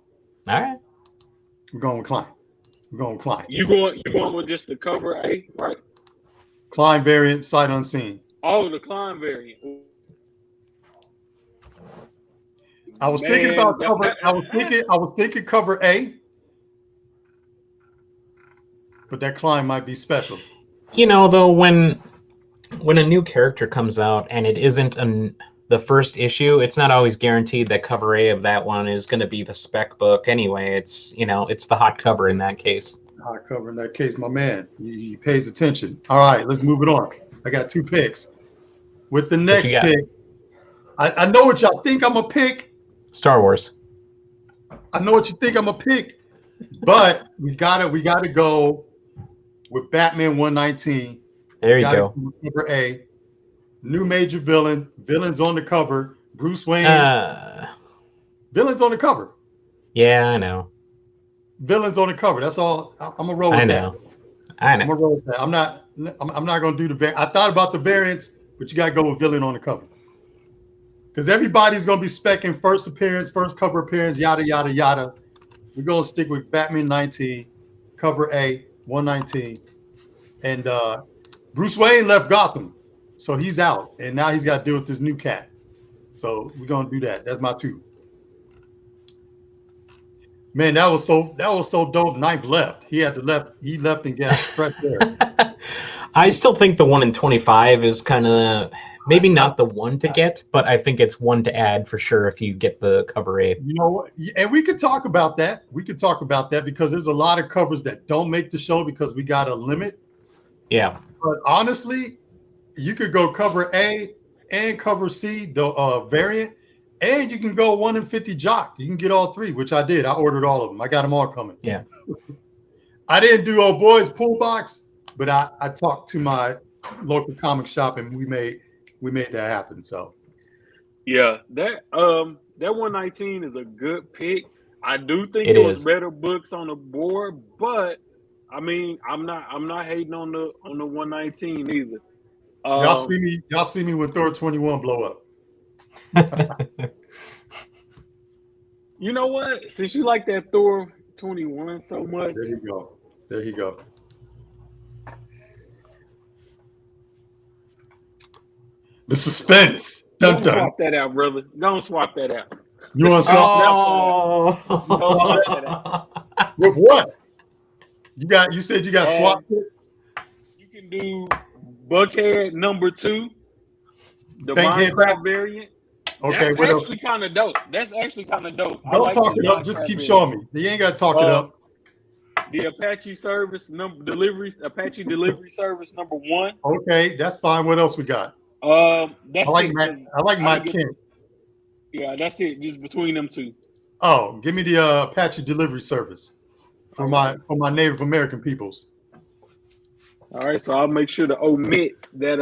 All right. We're going with Klein. You going with just the cover A, right? Klein variant, sight unseen. Oh, the Klein variant. I was thinking about cover. I was thinking cover A, but that Klein might be special. Though, when when a new character comes out and it isn't the first issue, it's not always guaranteed that cover A of that one is going to be the spec book anyway. It's, you know, it's the hot cover in that case. Hot cover in that case, my man. He pays attention. All right, let's move it on. I got 2 picks. With the next pick, I know what y'all think I'm going to pick. Star Wars. I know what you think I'm going to pick. But we gotta go with Batman 119. There you go. Cover A. New major villain. Villain's on the cover. Bruce Wayne. Villain's on the cover. Yeah, I know. Villain's on the cover. That's all. I'm gonna roll with that. I know. I'm gonna roll with that. I'm not gonna do the. I thought about the variants, but you gotta go with villain on the cover. Because everybody's gonna be specking first appearance, first cover appearance, yada yada yada. We're gonna stick with Batman 19, cover A, 119, and Bruce Wayne left Gotham, so he's out, and now he's got to deal with this new cat. So we're gonna do that. That's my 2. Man, that was so dope. Knife left. He left and got fresh air. I still think the 1 in 25 is kind of maybe not the one to get, but I think it's one to add for sure if you get the cover A. You know what? And we could talk about that. Because there's a lot of covers that don't make the show because we got a limit. Yeah. But honestly, you could go cover A and cover C, the variant, and you can go 1 in 50 jock. You can get all 3, which I did. I ordered all of them. I got them all coming. Yeah. I didn't do old boys pool box, but I talked to my local comic shop and we made that happen. So yeah, that 119 is a good pick. I do think it was better books on the board, but I mean, I'm not hating on the 119 either. Y'all see me when Thor 21 blow up. You know what? Since you like that Thor 21 so much, there you go. The suspense. Don't swap that out, brother. Don't swap that out. You want to swap that out? With what? You said you got swap picks? You can do Buckhead number 2, the Minecraft variant. Okay, that's actually kind of dope. Don't talk it up. Just keep showing me. You ain't got to talk it up. The Apache delivery service number 1. Okay, that's fine. What else we got? I like Mike Kent. Yeah, that's it. Just between them 2. Oh, give me the Apache delivery service for my Native American peoples. All right, so I'll make sure to omit that.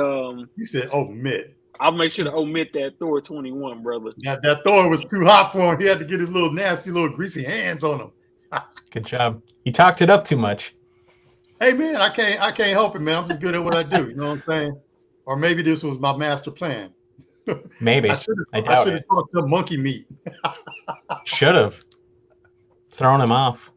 You said omit. I'll make sure to omit that Thor 21, brother. That Thor was too hot for him. He had to get his little nasty, little greasy hands on him. Good job. You talked it up too much. Hey man, I can't help it, man. I'm just good at what I do. You know what I'm saying? Or maybe this was my master plan. Maybe. I should have talked to monkey meat. Should have thrown him off.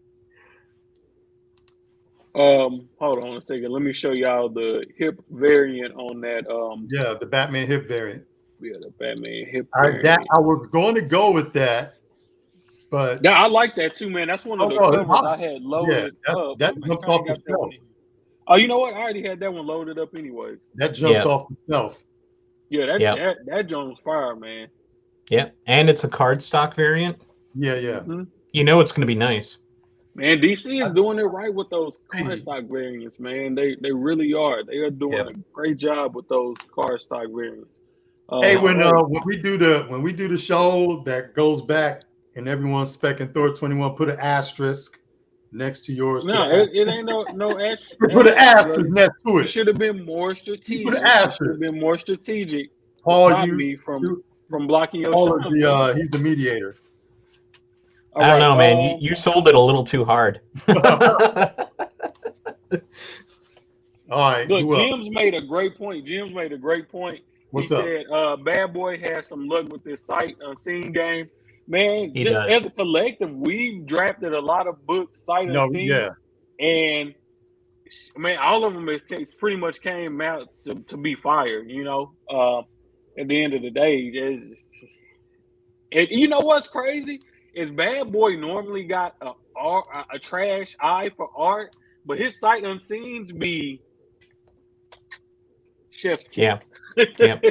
Hold on a second. Let me show y'all the hip variant on that. Yeah, the Batman hip variant. Yeah, the Batman hip variant. I was going to go with that, but yeah, I like that too, man. That's one of the covers I had loaded up. That jumps off the shelf. Oh, you know what? I already had that one loaded up anyway. That jumps off the shelf. Yeah, that joint was fire, man. Yeah, and it's a cardstock variant. Yeah. Mm-hmm. You know it's going to be nice. Man, DC is doing it right with those cardstock variants, man. They really are. They are doing a great job with those cardstock variants. Hey, when we do the show that goes back and everyone's specking Thor 21, put an asterisk next to yours. No, it ain't no asterisk. Put an asterisk next to it. It should have been more strategic. Put an asterisk. Should have been more strategic. Paul, to stop me from blocking your shot. He's the mediator. I don't know, man. You sold it a little too hard. All right. Look, Jim's made a great point. What's he up? Said, Bad Boy has some luck with this sight unseen game. Man, as a collective, we've drafted a lot of books, sight unseen. Yeah. And, man, all of them pretty much came out to be fired, you know. At the end of the day, you know what's crazy? Is Bad Boy normally got a trash eye for art, but his sight unseens be Chef's Yeah. kiss. Yep.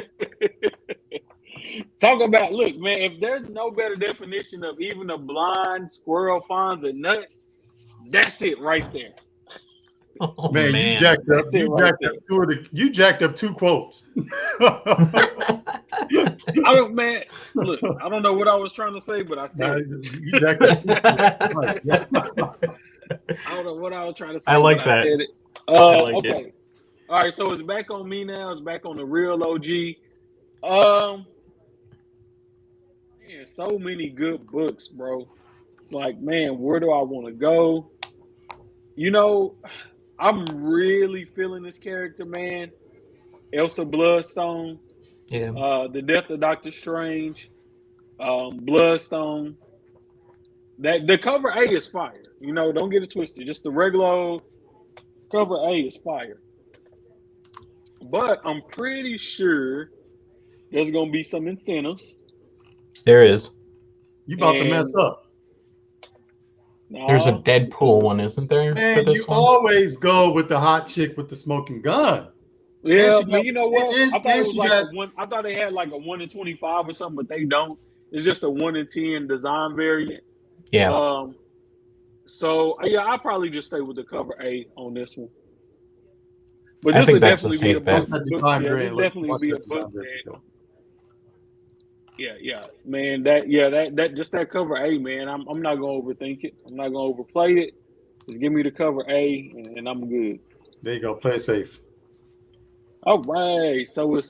Talk about, look, man, if there's no better definition of even a blind squirrel finds a nut, that's it right there. Oh, Man, man. you jacked up. That's it You right jacked up two of the. You jacked up two quotes. I don't, man. Look, I don't know what I was trying to say, but I said it. You jacked up. I don't know what I was trying to say. I like but that. I said it. I like Okay. it. All right, so it's back on me now. It's back on the real OG. Man, so many good books, bro. It's like, man, where do I want to go? You know, I'm really feeling this character, man. Elsa Bloodstone, Yeah. The Death of Doctor Strange, Bloodstone. That the cover A is fire. You know, don't get it twisted. Just the regular old cover A is fire. But I'm pretty sure there's gonna be some incentives. There is. You about to mess up. There's a Deadpool one, isn't there? Man, for this you one? always go with the hot chick with the smoking gun. Yeah, And she but got- you know what? and- I thought it and was she like got- a one. I thought they had like a 1 in 25 or something, but they don't. It's just a 1 in 10 design variant. Yeah. So yeah, I'll probably just stay with the cover A on this one. But I this think would that's a definitely be a safe bet. book. Watch that design Yeah, variant. this Look, definitely watch be a that design book variant. that. Yeah, man. That just that cover A, man. I'm not gonna overthink it. I'm not gonna overplay it. Just give me the cover A, and I'm good. There you go. Play it safe. All right, so it's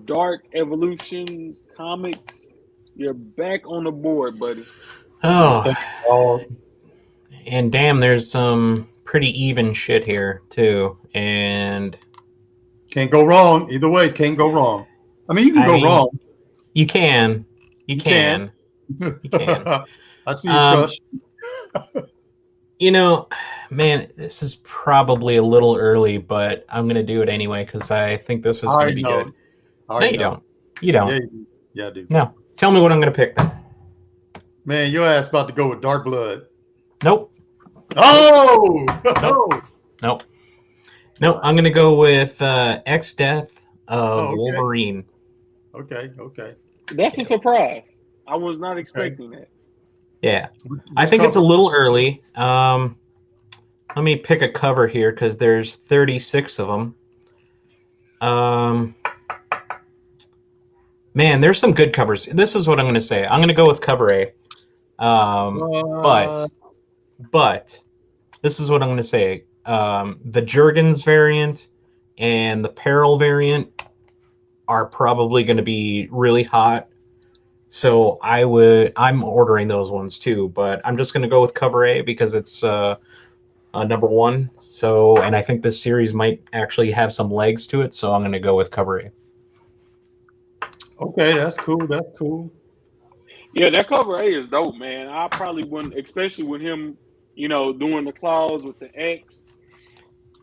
Dark Evolution Comics. You're back on the board, buddy. Oh, and damn, there's some pretty even shit here too, and Can't go wrong. Either way, can't go wrong. I mean, you can go wrong. You can. You can. I see you, Crush. You know, man, this is probably a little early, but I'm going to do it anyway because I think this is going to be good. No, you don't. You don't. Yeah, you do. Yeah, I do. No. Tell me what I'm going to pick then. Man, your ass about to go with Dark Blood. Nope. Oh! Nope. No, I'm going to go with X-Death of Wolverine. Okay. That's a surprise. I was not expecting that. Yeah. I think it's a little early. Let me pick a cover here because there's 36 of them. Man, there's some good covers. This is what I'm going to say. I'm going to go with cover A. But this is what I'm going to say. The Jurgens variant and the Peril variant are probably going to be really hot. So I'm ordering those ones too, but I'm just going to go with cover A because it's number one. So, and I think this series might actually have some legs to it. So I'm going to go with cover A. Okay, that's cool. Yeah, that cover A is dope, man. I probably wouldn't, especially with him, you know, doing the claws with the X.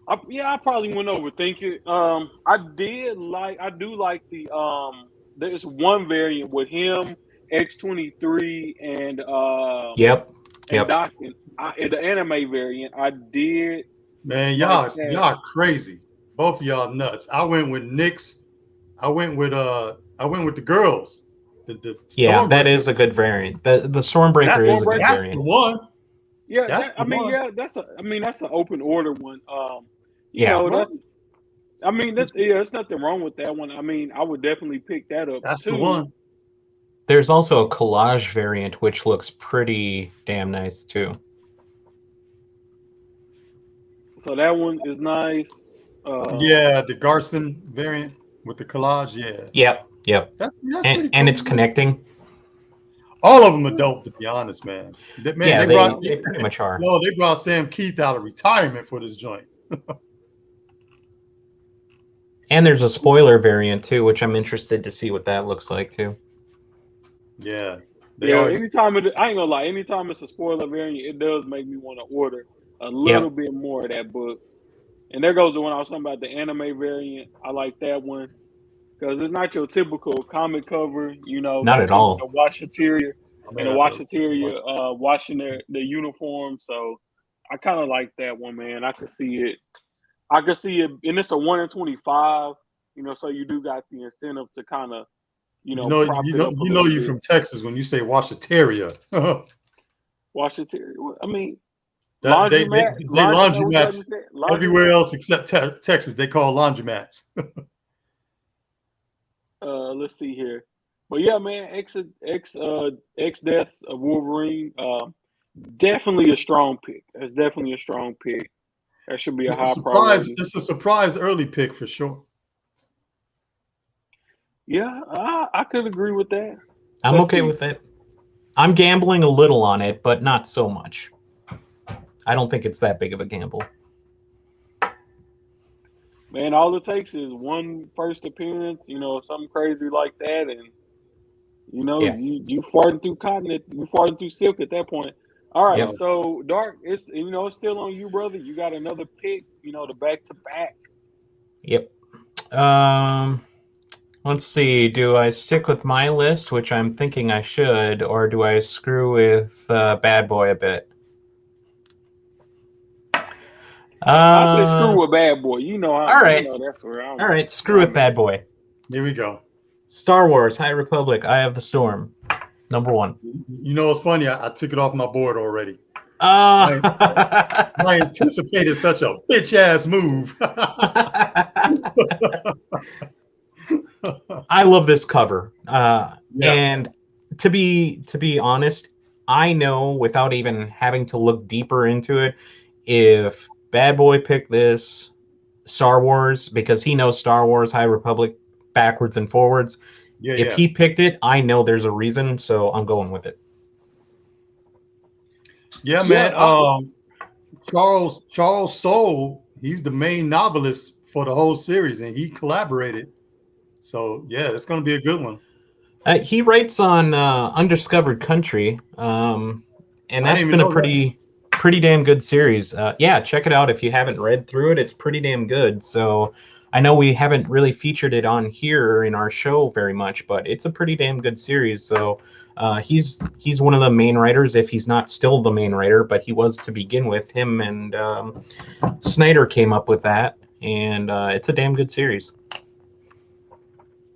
I probably wouldn't overthink it. I do like the there's one variant with him, X-23 and Dokken. The anime variant, I did. Man, y'all crazy. Both of y'all nuts. I went with Nyx. I went with the girls. That is a good variant. The Stormbreaker is a good variant. That's the one. Yeah, that's an open order one. There's nothing wrong with that one. I mean, I would definitely pick that up. That's too. the one. There's also a collage variant, which looks pretty damn nice too. So that one is nice. The Garson variant with the collage. Yep. That's and cool. It's connecting. All of them are dope, to be honest, man. They pretty much are. No, they brought Sam Keith out of retirement for this joint. And there's a spoiler variant too, which I'm interested to see what that looks like too. Yeah. Anytime I ain't gonna lie, anytime it's a spoiler variant, it does make me want to order a little bit more of that book. And there goes the one I was talking about, the anime variant. I like that one because it's not your typical comic cover, you know. Not at all. The washateria washing their uniform. So I kind of like that one, man. I could see it, and it's a 1 in 25. so you do got the incentive to kind of, You prop know, it up a you little bit. from Texas when you say washateria. Washington. I mean, They laundromat. laundromats everywhere else except Texas. They call laundromats. Let's see here. But yeah, man, X Deaths of Wolverine. Definitely a strong pick. That's definitely a strong pick. That should be a high priority. It's a surprise early pick for sure. Yeah, I could agree with that. I'm okay with it. I'm gambling a little on it, but not so much. I don't think it's that big of a gamble. Man, all it takes is one first appearance, something crazy like that, and you farting through cotton, you farting through silk at that point. All right, so Dark, it's still on you, brother. You got another pick, the back to back. Yep. Let's see. Do I stick with my list, which I'm thinking I should, or do I screw with Bad Boy a bit? I say screw with Bad Boy. All right. That's where I'm. All right, screw with Bad Boy. Here we go. Star Wars: High Republic, Eye of the Storm, number 1. You know what's funny? I took it off my board already. I anticipated such a bitch ass move. I love this cover. And to be honest, I know without even having to look deeper into it, if Bad Boy picked this Star Wars because he knows Star Wars High Republic backwards and forwards, if he picked it, I know there's a reason, so I'm going with it. Yeah, man. Charles Soule, he's the main novelist for the whole series, and he collaborated. So yeah, it's going to be a good one. He writes on Undiscovered Country, and that's been a pretty damn good series. Yeah, check it out if you haven't read through it. It's pretty damn good. So I know we haven't really featured it on here in our show very much, but it's a pretty damn good series. So he's one of the main writers, if he's not still the main writer, but he was to begin with. Him and Snyder came up with that, and it's a damn good series.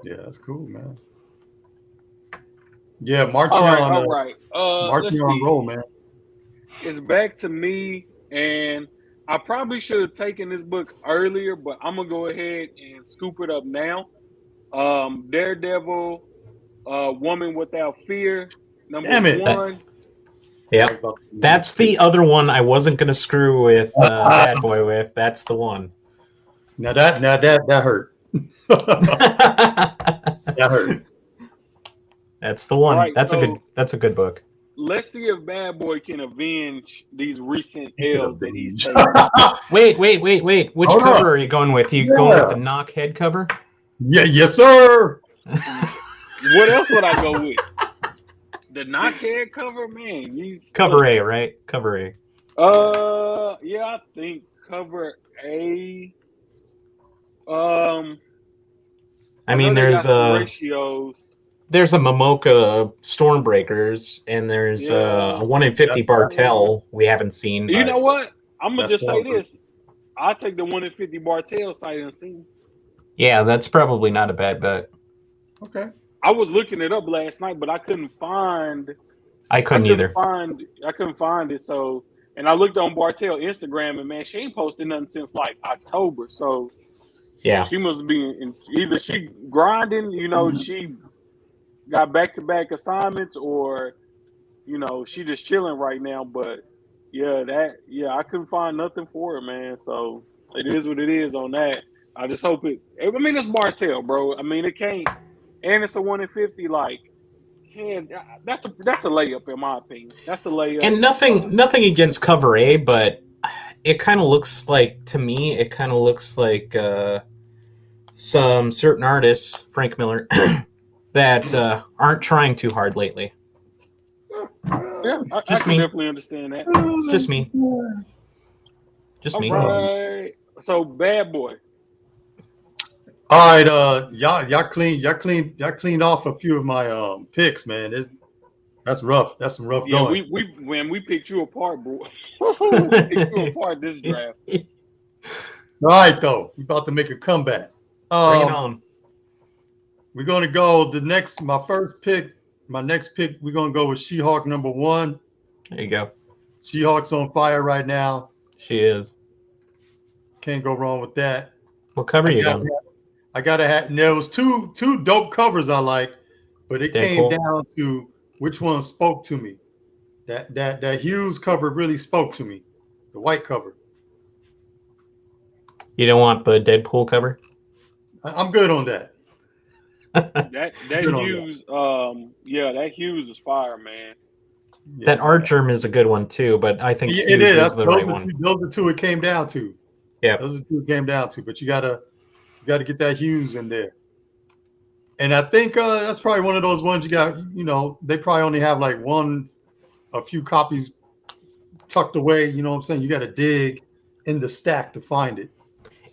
Yeah, that's cool, man. Yeah, marching on roll, man. It's back to me, and I probably should have taken this book earlier, but I'm gonna go ahead and scoop it up now. Daredevil, Woman Without Fear, number 1. Yeah, that's the other one I wasn't gonna screw with Bad Boy with. That's the one. Now that hurt. That hurt. That's the one. Right, that's a good book. Let's see if Bad Boy can avenge these recent L's that he's taken. Wait. Which cover are you going with? You going with the Knockhead cover? Yeah, yes, sir. What else would I go with? The Knockhead cover, man. Cover A, right? Cover A. Yeah, I think cover A. I mean, there's ratios. There's a Momoka Stormbreakers, and there's a 1 in 50 Bartel we haven't seen. You know what? I'm gonna just say this. I'll take the 1 in 50 Bartel sight unseen. Yeah, that's probably not a bad bet. Okay. I was looking it up last night, but I couldn't find. I couldn't find it. So, and I looked on Bartel Instagram, and man, she ain't posted nothing since like October. So, yeah, she must be either she grinding. She got back-to-back assignments, or she just chilling right now. But I couldn't find nothing for her, man. So it is what it is on that. I just hope it. I mean, it's Bartel, bro. I mean, it can't, and it's a 1 in 50. Like, that's a layup in my opinion. That's a layup. And nothing against cover A, but it kind of looks like, to me, some certain artists, Frank Miller. That aren't trying too hard lately. Yeah, I can definitely understand that. It's just me. Just me. Right. So Bad Boy. All right, y'all cleaned off a few of my picks, man. That's rough. That's some rough going. We picked you apart, bro. We picked you apart this draft. All right, though, we about to make a comeback. Bring it on. We're gonna go my next pick, we're gonna go with SheHulk #1. There you go. SheHulk's on fire right now. She is. Can't go wrong with that. What cover you done? I gotta have. There was two dope covers I like, but it came down to which one spoke to me. That Hughes cover really spoke to me. The white cover. You don't want the Deadpool cover? I'm good on that. that Hughes, that Hughes is fire, man. Yeah, that Archer is a good one too, but I think it is the right one. Those are two it came down to. Yeah, those are two it came down to. But you gotta get that Hughes in there. And I think that's probably one of those ones you got. You know, they probably only have like a few copies tucked away. You know what I'm saying? You got to dig in the stack to find it.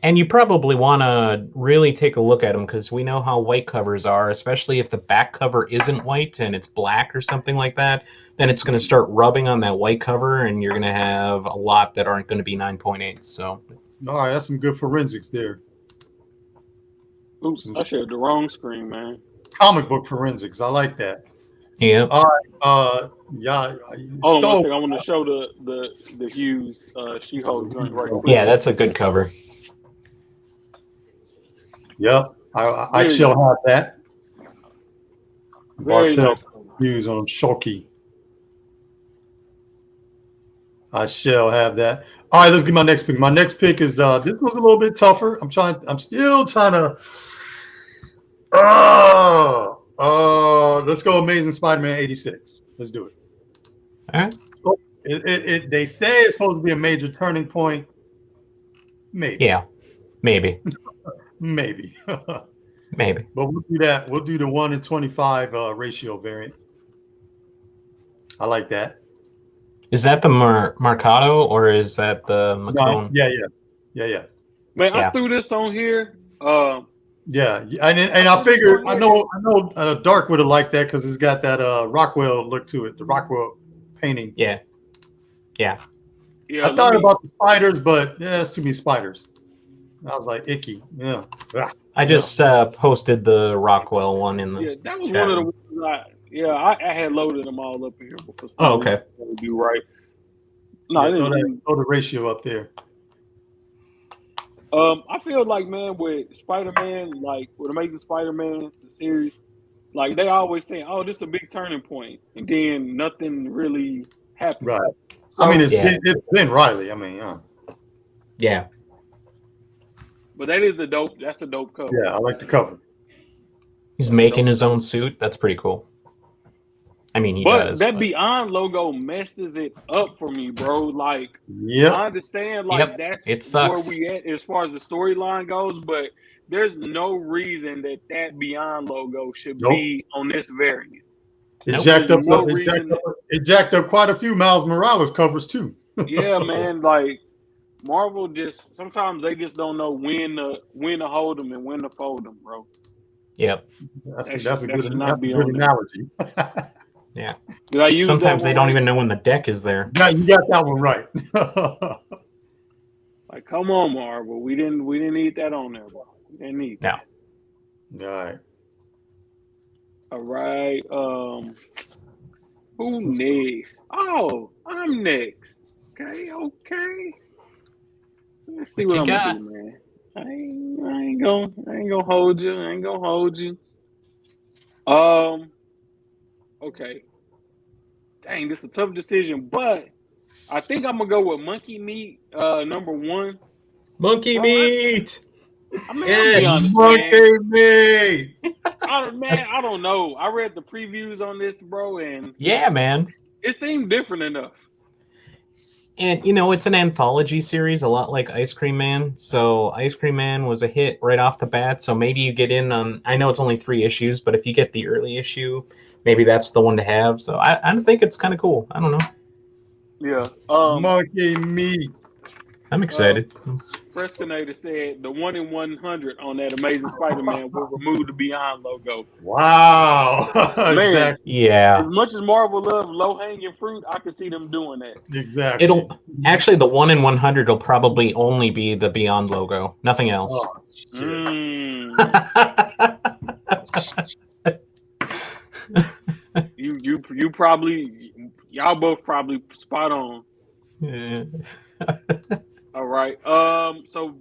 And you probably want to really take a look at them because we know how white covers are, especially if the back cover isn't white and it's black or something like that. Then it's going to start rubbing on that white cover, and you're going to have a lot that aren't going to be 9.8. So, all right, that's some good forensics there. Oops, I shared the wrong screen, man. Comic book forensics, I like that. Yeah. All right. Yeah. Hold on one second. I want to show the Hughes SheHulk joint right quick. Yeah, that's a good cover. Yep, I shall have that. Very Bartel nice. Hughes on Shulky. I shall have that. All right, let's get my next pick. My next pick is this one's a little bit tougher. I'm still trying to. Let's go Amazing Spider-Man 86. Let's do it. All right. They say it's supposed to be a major turning point. Maybe. Yeah. Maybe. Maybe. Maybe. But we'll do that. We'll do the 1-in-25 ratio variant. I like that. Is that the Mercado or is that the McCone? No, yeah. Man, I threw this on here. Yeah, and I figured I know Dark would have liked that because it's got that Rockwell look to it, the Rockwell painting. Yeah. I thought about the spiders, but it's too many spiders. I was like icky. Yeah. I just posted the Rockwell one in the. Yeah, that was one of the ones I had loaded them all up here before. Oh, okay. Do right. No, I didn't throw the ratio up there. I feel like, man, with Spider-Man, like with Amazing Spider-Man, the series, like they always say, "Oh, this is a big turning point," and then nothing really happens. Right. So, I mean, it's been Riley. I mean, yeah. But that's a dope cover. Yeah, I like the cover. He's making his own suit. That's pretty cool. I mean, he does. But that Beyond logo messes it up for me, bro. Like, I understand, like that's where we at as far as the storyline goes, but there's no reason that Beyond logo should be on this variant. It jacked up quite a few Miles Morales covers too. Yeah, man. Like Marvel sometimes they just don't know when to hold them and when to fold them, bro. Yep. That's a good analogy. Yeah. Sometimes they don't even know when the deck is there. Yeah, you got that one right. Like, come on, Marvel. We didn't need that on there, bro. We didn't need that. No. All right. Who next? Oh, I'm next. Okay. Let's see what I'm gonna do, man. I ain't gonna hold you. Okay. Dang, this is a tough decision, but I think I'm gonna go with Monkey Meat, #1. Monkey Meat. Yes, Monkey Meat. I don't know. I read the previews on this, bro, and yeah, man, it seemed different enough. And it's an anthology series, a lot like Ice Cream Man. So Ice Cream Man was a hit right off the bat. So maybe you get in on. I know it's only 3 issues, but if you get the early issue, maybe that's the one to have. So I think it's kind of cool. I don't know. Yeah. Monkey Meat. I'm excited. Fresconator said the 1-in-100 on that Amazing Spider-Man will remove the Beyond logo. Wow. Man, exactly. Yeah. As much as Marvel love low-hanging fruit, I can see them doing that. Exactly. The 1-in-100 will probably only be the Beyond logo, nothing else. Oh, You probably, y'all both probably spot on. Yeah. All right. So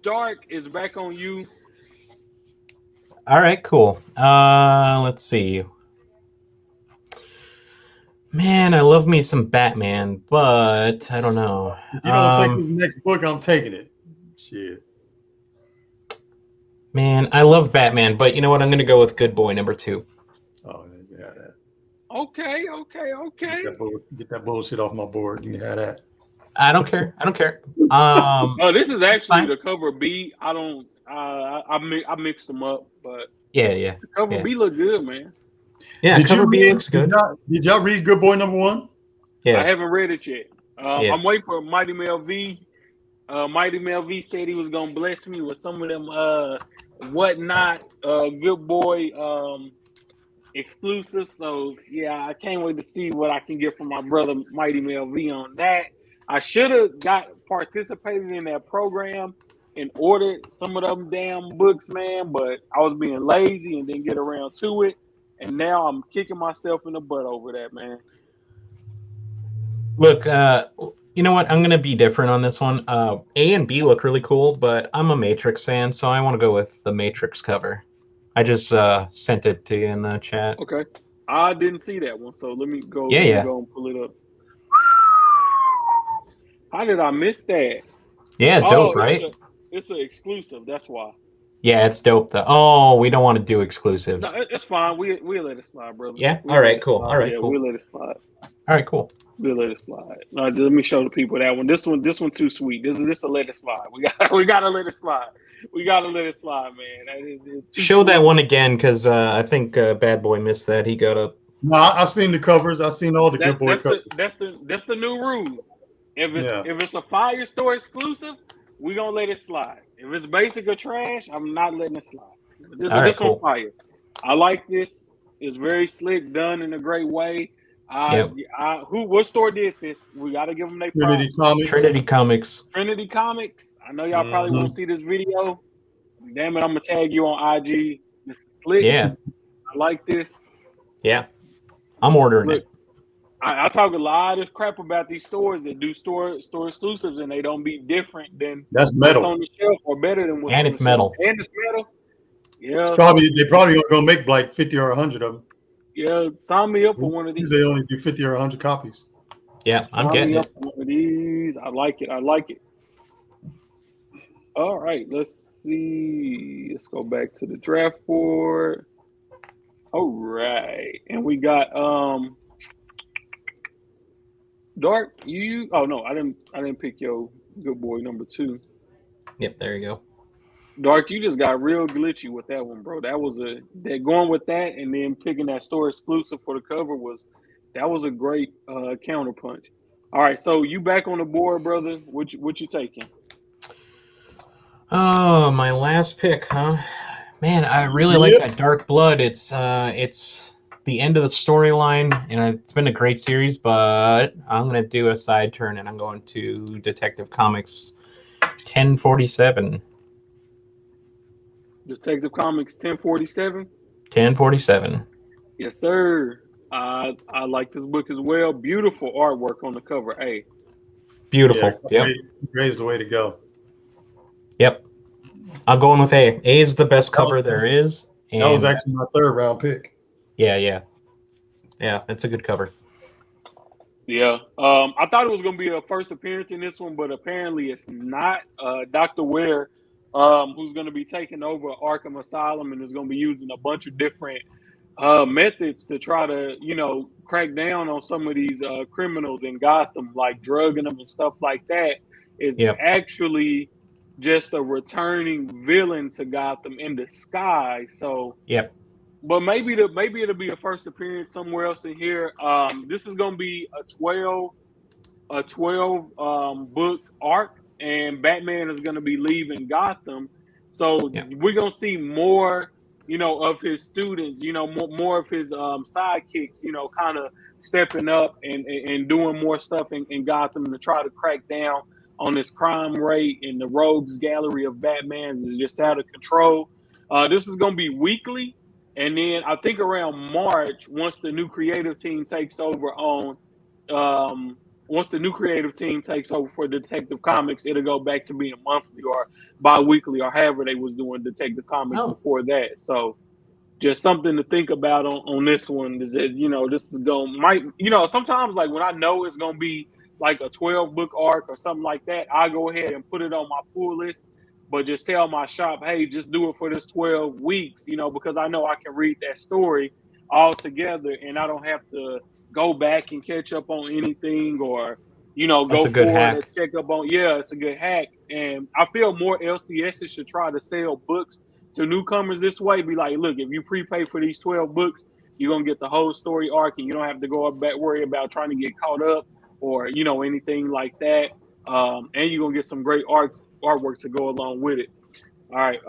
Dark is back on you. All right, cool. Let's see. Man, I love me some Batman, but I don't know. If you don't take this next book, I'm taking it. Shit. Man, I love Batman, but you know what? I'm gonna go with Good Boy #2. Oh, yeah, that. Okay. Get that bullshit off my board. You can have that. I don't care. Oh, this is actually fine. the cover B. I don't. I mixed them up, but Yeah. the cover B look good, man. Yeah, Did cover you B read- looks good. Did y'all read Good Boy #1? Yeah. I haven't read it yet. Yeah. I'm waiting for Mighty Mel V. Mighty Mel V said he was gonna bless me with some of them whatnot Good Boy exclusives. So yeah, I can't wait to see what I can get from my brother Mighty Mel V on that. I should have participated in that program and ordered some of them damn books, man, but I was being lazy and didn't get around to it. And now I'm kicking myself in the butt over that, man. Look, you know what? I'm gonna be different on this one. A and B look really cool, but I'm a Matrix fan, so I want to go with the Matrix cover. I just sent it to you in the chat. Okay. I didn't see that one, so let me go, go and pull it up. How did I miss that? Yeah, dope, right? It's an exclusive, that's why. Yeah, it's dope though. Oh, we don't want to do exclusives. No, it's fine. We'll let it slide, brother. Yeah. All right. Cool. We'll let it slide. All right. Cool. We'll let it slide. Let me show the people that one. This one too sweet. This a let it slide. We gotta let it slide. We gotta let it slide, man. It's Show sweet. that one again, because I think Bad Boy missed that. He got up. No, I seen the covers. I seen all the Good Boy covers. That's the new rule. If it's a Fire Store exclusive, we gonna let it slide. If it's basic or trash, I'm not letting it slide. This cool. on fire. I like this. It's very slick, done in a great way. What store did this? We gotta give them their Trinity Comics. Trinity Comics. I know y'all probably won't see this video. Damn it, I'm gonna tag you on IG. This is slick. Yeah. I like this. Yeah. I'm ordering it. I talk a lot of crap about these stores that do store exclusives, and they don't be different than that's metal what's on the shelf, or better than what's on it's the metal. shelf. And it's metal. Yeah. They probably gonna make like 50 or 100 of them. Yeah, sign me up for one of these. They only do 50 or 100 copies. Yeah, I'm getting it. One of these. I like it. All right, let's see. Let's go back to the draft board. All right, and we got Dark. Oh no, I didn't pick your Good Boy #2. Yep, there you go. Dark, you just got real glitchy with that one, bro. That was going with that, and then picking that store exclusive for the cover was a great counterpunch. All right, so you back on the board, brother. What you taking? Oh, my last pick, huh? Man, I really like that Dark Blood. It's the end of the storyline, and it's been a great series, but I'm gonna do a side turn, and I'm going to Detective Comics 1047. Detective Comics 1047? 1047. Yes, sir. I like this book as well. Beautiful artwork on the cover. Hey. Beautiful. Yeah, Gray is the way to go. Yep. I'm going with A. A is the best cover there is. That was actually my 3rd round pick. Yeah, it's a good cover. Yeah. I thought it was going to be a first appearance in this one, but apparently it's not. Dr. Ware, who's going to be taking over Arkham Asylum and is going to be using a bunch of different methods to try to, crack down on some of these criminals in Gotham, like drugging them and stuff like that, is actually just a returning villain to Gotham in disguise. So, but maybe it'll be a first appearance somewhere else in here. This is going to be a 12 book arc, and Batman is going to be leaving Gotham. So we're going to see more, of his students, more of his sidekicks, kind of stepping up and doing more stuff in Gotham to try to crack down on this crime rate, and the rogues gallery of Batmans is just out of control. This is going to be weekly, and then I think around March, once the new creative team takes over for Detective Comics, it'll go back to being monthly or bi-weekly or however they was doing Detective Comics before that. So just something to think about on this one is that, this is sometimes like when I know it's going to be like a 12-book arc or something like that, I go ahead and put it on my pull list, but just tell my shop, hey, just do it for this 12 weeks, because I know I can read that story all together and I don't have to go back and catch up on anything or, go forward and check up on. Yeah, it's a good hack. And I feel more LCSs should try to sell books to newcomers this way. Be like, look, if you prepay for these 12 books, you're going to get the whole story arc and you don't have to go back worry about trying to get caught up or, anything like that. And you're going to get some great artwork to go along with it. All right.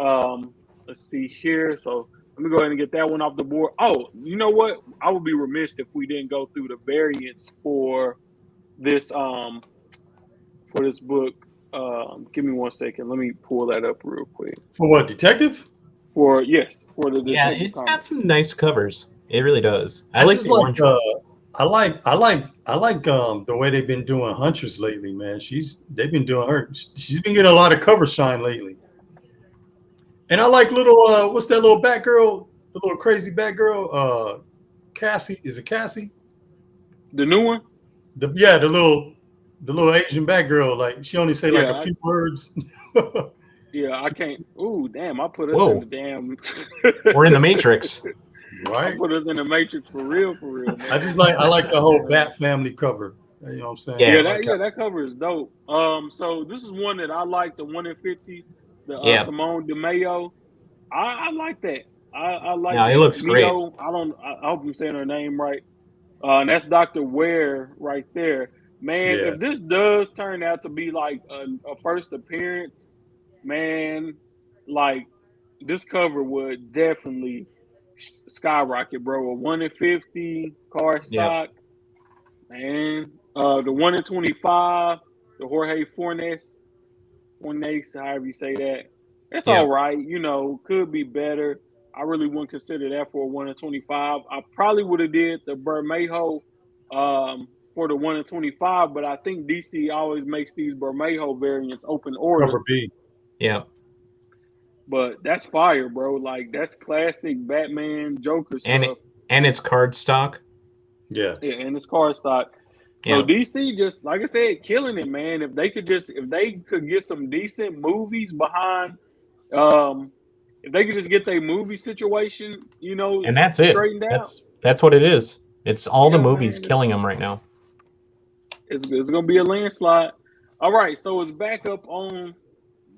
Let's see here. So let me go ahead and get that one off the board. Oh, you know what? I would be remiss if we didn't go through the variants for this book. Give me 1 second. Let me pull that up real quick. For what, Detective? For the Detective it's comic. got some nice covers. It really does. I like the orange one. I like the way they've been doing Huntress lately, man. She's been getting a lot of cover shine lately. And I like little what's that little Batgirl, the little crazy Batgirl, Cassie. Is it Cassie? The new one? The little Asian Batgirl, like she only say like a few words. Yeah, I can't. Ooh, damn! I put us in the damn. We're in the Matrix. Right. I put us in the Matrix for real, man. I like the whole Bat family cover. You know what I'm saying? Yeah, that cover is dope. So this is one that I like, the 1 in 50, the Simone DeMayo. I like that. I like. Yeah, it looks great. I hope I'm saying her name right. And that's Dr. Ware right there. Man, if this does turn out to be like a first appearance, man, like this cover would definitely skyrocket, bro. A 1 in 50 card stock, man. The 1 in 25, the Jorge Fornes, however you say that. It's all right, could be better. I really wouldn't consider that for a 1 in 25. I probably would have did the Bermejo for the 1 in 25, but I think DC always makes these Bermejo variants open order. Cover B. Yeah. But that's fire, bro. Like that's classic Batman Joker stuff. And it's card stock. Yeah, and it's card stock. So DC just, like I said, killing it, man. If they could get some decent movies behind, if they could just get their movie situation, and that's it. Straightened out. That's what it is. It's all the movies killing them right now. It's gonna be a landslide. All right, so it's back up on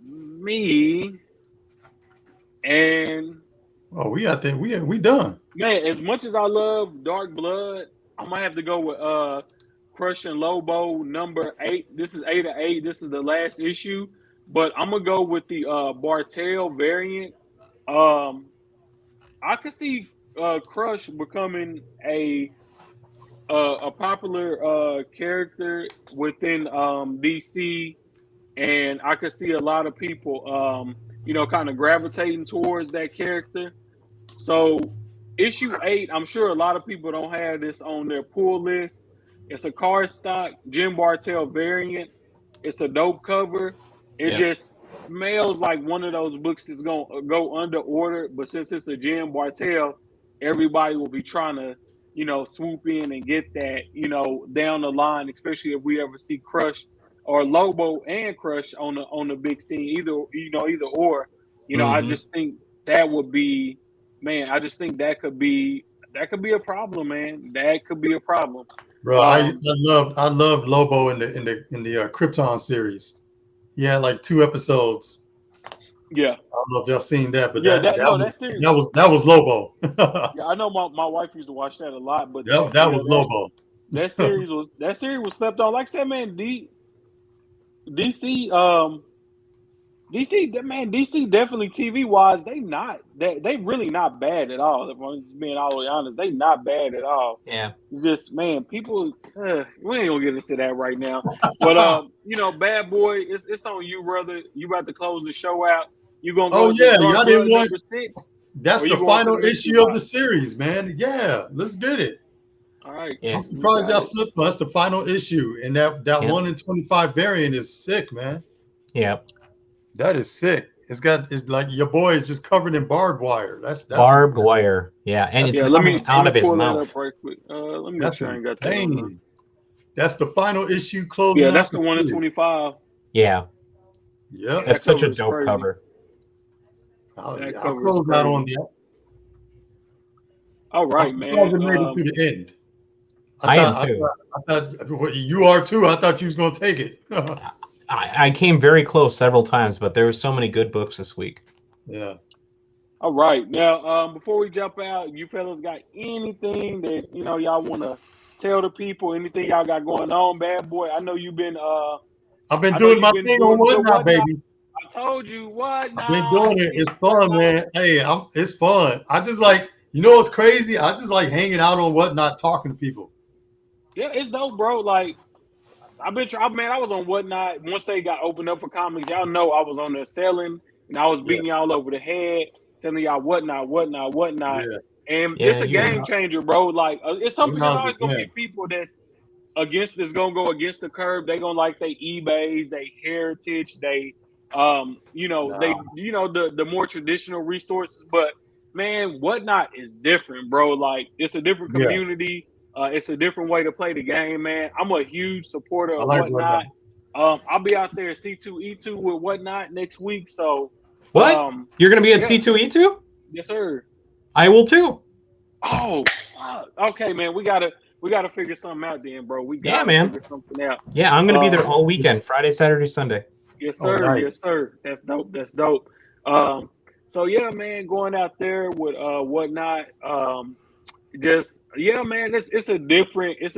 me, and we out there. We done. Man, as much as I love Dark Blood, I might have to go with Crush and Lobo number 8. This is 8 of 8. This is the last issue, but I'm gonna go with the Bartel variant. I could see Crush becoming a popular character within DC, and I could see a lot of people, kind of gravitating towards that character. So, issue 8, I'm sure a lot of people don't have this on their pull list. It's a card stock Jim Bartel variant. It's a dope cover. It just smells like one of those books that's going to go under order. But since it's a Jim Bartel, everybody will be trying to, swoop in and get that, down the line, especially if we ever see Crush or Lobo and Crush on the big scene, either or. I just think that would be, man, I just think that could be a problem, man. That could be a problem. Bro, I loved Lobo in the Krypton series. Yeah, like 2 episodes. Yeah, I don't know if y'all seen that, but that was Lobo. Yeah, I know my wife used to watch that a lot, but that was Lobo. That series was slept on. Like I said, man, DC DC definitely TV wise, they really not bad at all. If I'm just being all the way honest, they not bad at all. Yeah. It's just, man, people. We ain't gonna get into that right now. But Bad Boy, it's on you, brother. You about to close the show out. You gonna go? Oh yeah, Dark y'all didn't Blood want. number 6? That's Or the you going to final the mystery issue of the box? series, man. Yeah, let's get it. All right. Yeah. I'm surprised y'all slipped. That's the final issue, and that Yep. 1 in 25 variant is sick, man. Yeah. That is sick. It's like your boy is just covered in barbed wire. That's barbed wire. Yeah, and it's coming out of his pull mouth. that up right quick. Let me make That's sure I ain't got that on there. insane. That's the final issue closing. Yeah, out that's the 1 in series. 25. Yeah, Yep. that's such a cover is dope crazy. cover. I'll That close cover is out crazy. on that. All right, I'm man. surprised it made it to the end. I am too. I thought you are too. I thought you was gonna take it. I came very close several times, but there were so many good books this week. Yeah. All right. Now, before we jump out, you fellas got anything that y'all want to tell the people? Anything y'all got going on, Bad Boy? I know you've been. I've been doing my thing on Whatnot, baby. I told you Whatnot. I've been doing it. It's fun, man. Hey, it's fun. I just like, what's crazy? I just like hanging out on Whatnot, talking to people. Yeah, it's dope, bro. Like, I was on Whatnot once they got opened up for comics. Y'all know I was on there selling, and I was beating y'all over the head, telling y'all Whatnot. Yeah. And it's a game changer, bro. Like, it's something. There's always gonna be people that's gonna go against the curve. They gonna like they eBays, they heritage, they the more traditional resources. But man, Whatnot is different, bro. Like, it's a different community. It's a different way to play the game, man. I'm a huge supporter of Whatnot. I'll be out there at C2E2 with Whatnot next week. So what? You're gonna be at C2E2? Yes, sir. I will too. Oh, fuck. Okay, man. We gotta figure something out then, bro. We gotta figure something out. Yeah, I'm gonna be there all weekend, Friday, Saturday, Sunday. Yes, sir. Nice. Yes, sir. That's dope. That's dope. So yeah, man, going out there with Whatnot. Man, it's a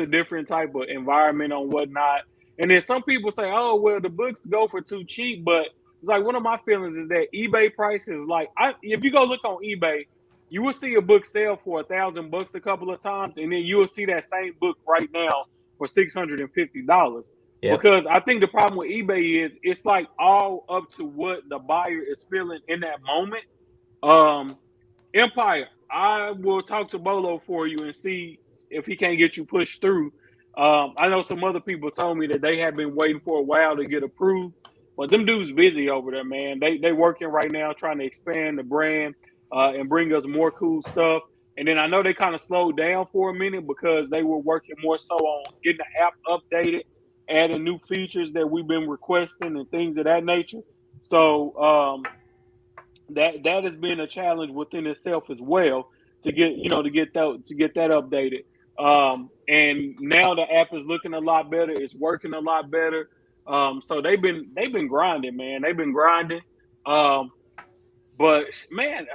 different type of environment on Whatnot. And then some people say, oh, well, the books go for too cheap, but it's like, one of my feelings is that eBay prices, like, if you go look on eBay, you will see a book sell for $1,000 a couple of times, and then you will see that same book right now for $650. Yep. Because I think the problem with eBay is it's like all up to what the buyer is feeling in that moment. Empire, I will talk to Bolo for you and see if he can't get you pushed through. I know some other people told me that they have been waiting for a while to get approved, but them dudes busy over there, man. They working right now trying to expand the brand and bring us more cool stuff. And then I know they kind of slowed down for a minute because they were working more so on getting the app updated, adding new features that we've been requesting and things of that nature. So that has been a challenge within itself as well to get that updated. And now the app is looking a lot better. It's working a lot better. So they've been grinding, man. They've been grinding. But man,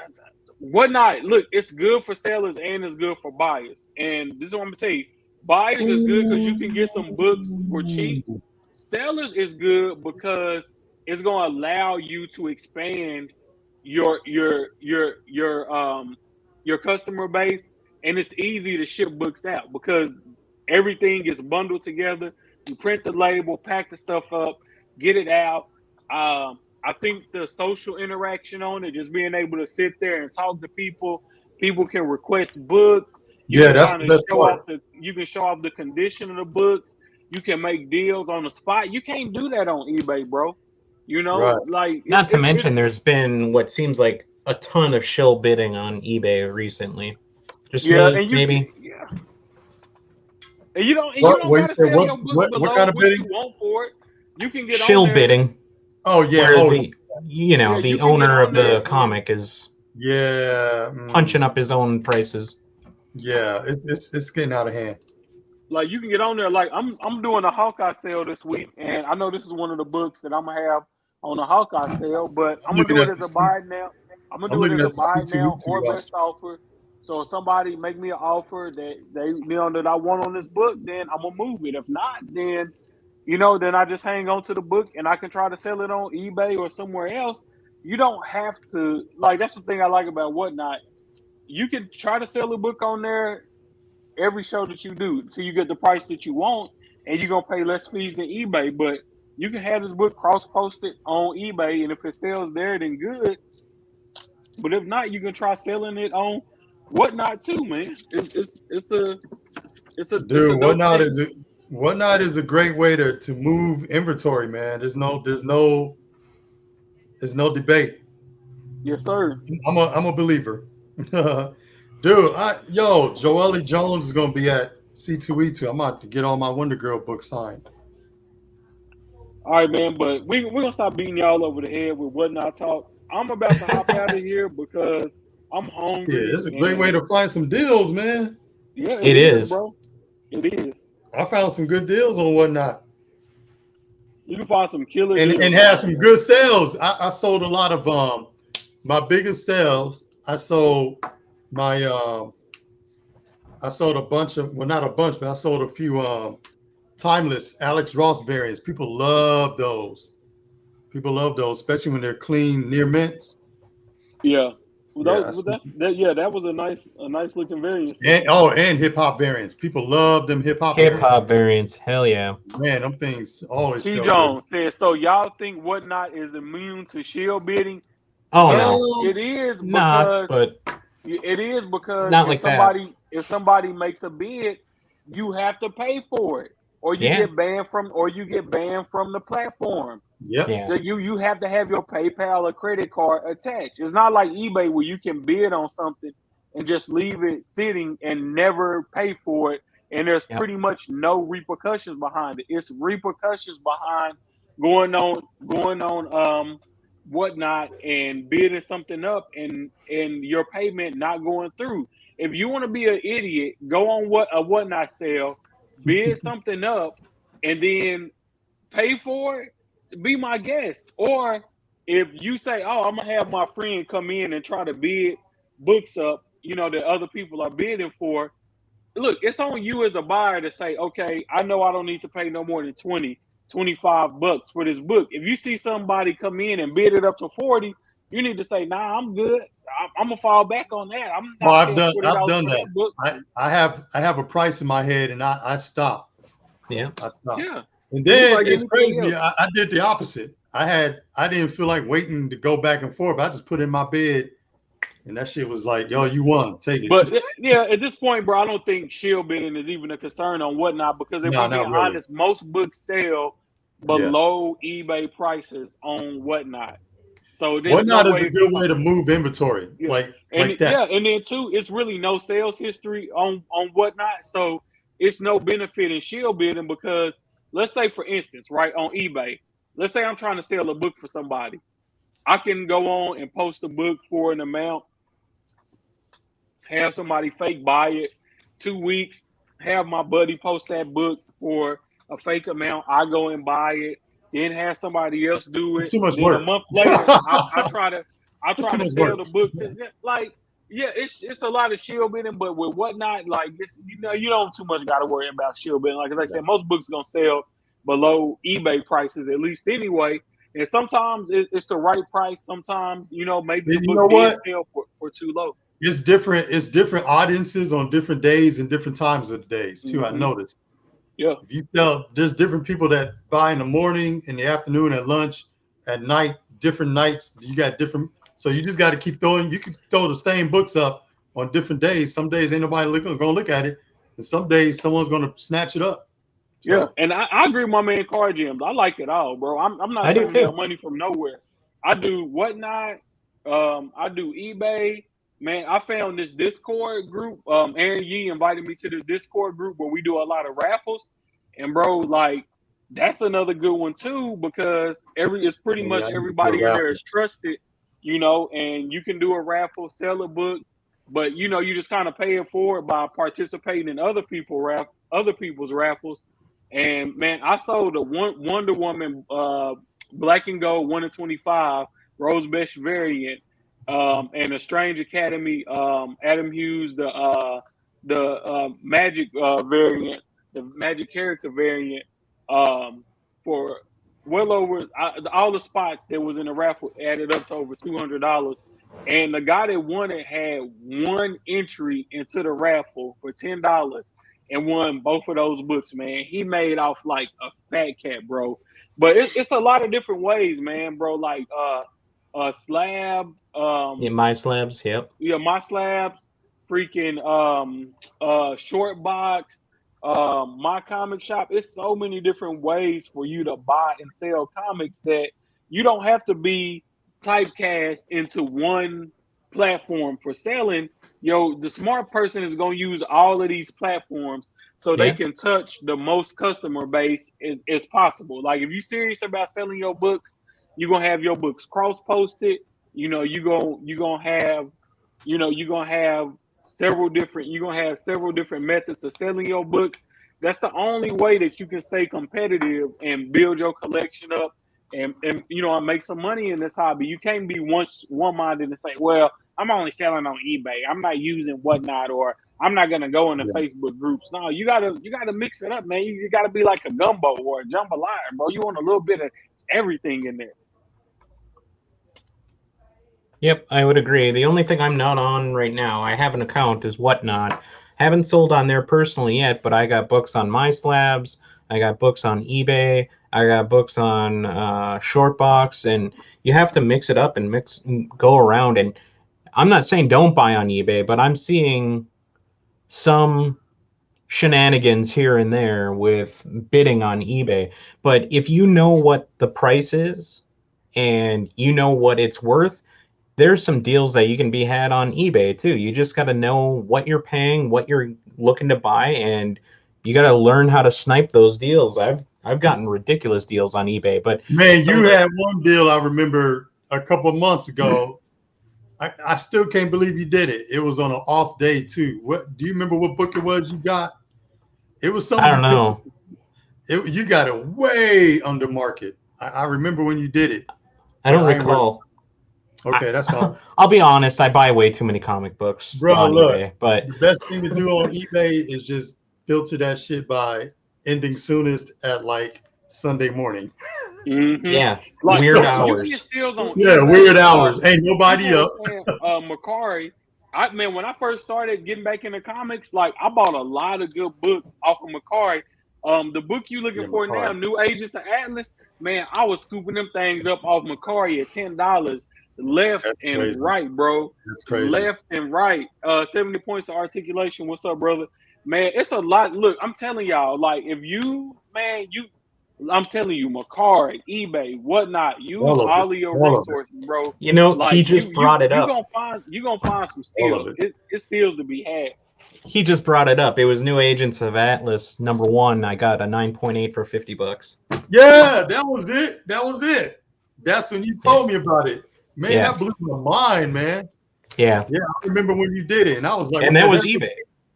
Whatnot, look, it's good for sellers and it's good for buyers. And this is what I'm gonna tell you: buyers is good because you can get some books for cheap. Sellers is good because it's gonna allow you to expand your customer base, and it's easy to ship books out because everything is bundled together. You print the label, pack the stuff up, get it out. I think the social interaction on it, just being able to sit there and talk to people can request books. That's the best part. You can show off the condition of the books. You can make deals on the spot. You can't do that on eBay, bro. Like, not to mention, there's been what seems like a ton of shill bidding on eBay recently. Just maybe. And you don't gotta sell your books below kind of what bidding? you want for it. You can get shill on there. bidding. Oh yeah. The owner of the comic is punching up his own prices. Yeah, it's getting out of hand. Like, you can get on there. Like, I'm doing a Hawkeye sale this week, and I know this is one of the books that I'm gonna have on a Hawkeye sale, but I'm gonna do it as a buy now. I'm gonna do it as a buy now or best offer. So if somebody make me an offer that that I want on this book, then I'm gonna move it. If not, then you know, then I just hang on to the book and I can try to sell it on eBay or somewhere else. You don't have to, like, that's the thing I like about Whatnot. You can try to sell a book on there every show that you do, so you get the price that you want, and you're gonna pay less fees than eBay. But you can have this book cross posted on eBay, and if it sells there, then good. But if not, you can try selling it on Whatnot too, man. It's a Dude, dope thing. Whatnot is a great way to move inventory, man. There's no debate. Yes, sir. I'm a believer. Dude, Joelle Jones is gonna be at C2E2. I'm about to get all my Wonder Girl books signed. All right, man. But we're gonna stop beating y'all over the head with Whatnot talk. I'm about to hop out of here because I'm hungry. Yeah, it's a great way to find some deals, man. Yeah, It is, bro. It is. I found some good deals on Whatnot. You can find some killer and deals. have some good sales. I sold a lot of my biggest sales. I sold a bunch of, well, not a bunch, but I sold a few timeless Alex Ross variants. People love those. People love those, especially when they're clean near mints. Yeah. Well, that was a nice looking variant. And hip hop variants. People love them hip hop variants. Hell yeah. Man, them things always T. sell Jones says, so y'all think Whatnot is immune to shield bidding? Oh no. It is because not like if somebody makes a bid, you have to pay for it. Or you get banned from the platform. Yep. Yeah. So you have to have your PayPal or credit card attached. It's not like eBay where you can bid on something and just leave it sitting and never pay for it. And there's pretty much no repercussions behind it. It's repercussions behind going on Whatnot and bidding something up and your payment not going through. If you want to be an idiot, go on a Whatnot sale, bid something up, and then pay for it. Be my guest. Or if you say, "Oh, I'm gonna have my friend come in and try to bid books up," you know, that other people are bidding for. Look, it's on you as a buyer to say, "Okay, I know I don't need to pay no more than $20-$25 for this book." If you see somebody come in and bid it up to 40, you need to say, "Nah, I'm good. I'm gonna fall back on that." I'm not I've done that. Book. I have a price in my head and I stop. Yeah, I stop. Yeah. And then it's crazy. I did the opposite. I didn't feel like waiting to go back and forth. I just put in my bid, and that shit was like, "Yo, you won, take it." But yeah, at this point, bro, I don't think shield bidding is even a concern on Whatnot because if we're being honest, most books sell below eBay prices on Whatnot. So Whatnot is a good way to move inventory, like that. Yeah, and then too, it's really no sales history on Whatnot, so it's no benefit in shield bidding because let's say, for instance, right on eBay, let's say I'm trying to sell a book for somebody. I can go on and post a book for an amount, have somebody fake buy it, 2 weeks, have my buddy post that book for a fake amount. I go and buy it, then have somebody else do it. It's too much then work. A month later, I try to sell the book to it's a lot of shield bidding, but with Whatnot, like you don't too much got to worry about shield bidding. Like as I said, most books are gonna sell below eBay prices at least anyway. And sometimes it's the right price. Sometimes maybe the book did sell for too low. It's different. It's different audiences on different days and different times of the days too. I noticed. Yeah. If you sell, there's different people that buy in the morning, in the afternoon, at lunch, at night, different nights. You got different. So you just got to keep throwing. You can throw the same books up on different days. Some days ain't nobody going to look at it, and some days someone's going to snatch it up. So. Yeah, and I agree with my man Car Gems. I like it all, bro. I'm not taking down money from nowhere. I do Whatnot. I do eBay. Man, I found this Discord group. Aaron Yee invited me to this Discord group where we do a lot of raffles. And bro, like that's another good one too because it's pretty much everybody in there is trusted, and you can do a raffle, sell a book, but you just kind of pay it forward by participating in other people's raffles. And man, I sold a Wonder Woman Black and Gold 1 in 25 Rose Best variant. And a Strange Academy, Adam Hughes, the magic variant, the magic character variant, for well over all the spots that was in the raffle added up to over $200. And the guy that won it had one entry into the raffle for $10 and won both of those books, man. He made off like a fat cat, bro. But it's a lot of different ways, man, bro. Like slab, Yeah, my slabs. Yep. yeah, my slabs, freaking short box, my comic shop. It's so many different ways for you to buy and sell comics that you don't have to be typecast into one platform for selling. The smart person is going to use all of these platforms so they can touch the most customer base as possible. Like if you're serious about selling your books, you're gonna have your books cross-posted. You're gonna have several different methods of selling your books. That's the only way that you can stay competitive and build your collection up and make some money in this hobby. You can't be one-minded and say, well, I'm only selling on eBay. I'm not using whatnot, or I'm not gonna go into Facebook groups. No, you gotta mix it up, man. You gotta be like a gumbo or a jambalaya, bro. You want a little bit of everything in there. Yep, I would agree. The only thing I'm not on right now, I have an account, is Whatnot. Haven't sold on there personally yet, but I got books on My Slabs. I got books on eBay. I got books on Shortbox, and you have to mix it up and go around. And I'm not saying don't buy on eBay, but I'm seeing some shenanigans here and there with bidding on eBay. But if you know what the price is and you know what it's worth, there's some deals that you can be had on eBay too. You just got to know what you're paying, what you're looking to buy, and you got to learn how to snipe those deals. I've gotten ridiculous deals on eBay, but man, you had one deal I remember a couple of months ago. I still can't believe you did it. It was on an off day too. What do you remember? What book it was you got? It was something. I don't know. You got it way under market. I remember when you did it. I don't recall. Okay, that's fine. I'll be honest, I buy way too many comic books on eBay. But the best thing to do on eBay is just filter that shit by ending soonest at like Sunday morning. Mm-hmm. Yeah, like, weird hours. Weird hours. Ain't nobody up. Macari, when I first started getting back into comics, like I bought a lot of good books off of Macari. The book you looking for Macari. now, New Agents of Atlas, man, I was scooping them things up off Macari at $10. Left and right, bro. That's crazy. Left and right. 70 points of articulation. What's up, brother? Man, it's a lot. Look, I'm telling y'all, like if I'm telling you, Macari, eBay, Whatnot, use all of your resources, bro. Like, he just brought it up. You're gonna find some steals. It's steals to be had. He just brought it up. It was New Agents of Atlas #1. I got a 9.8 for $50. Yeah, that was it. That's when you told me about it. Man, that blew my mind, man. Yeah. Yeah, I remember when you did it, and I was like, and that was eBay.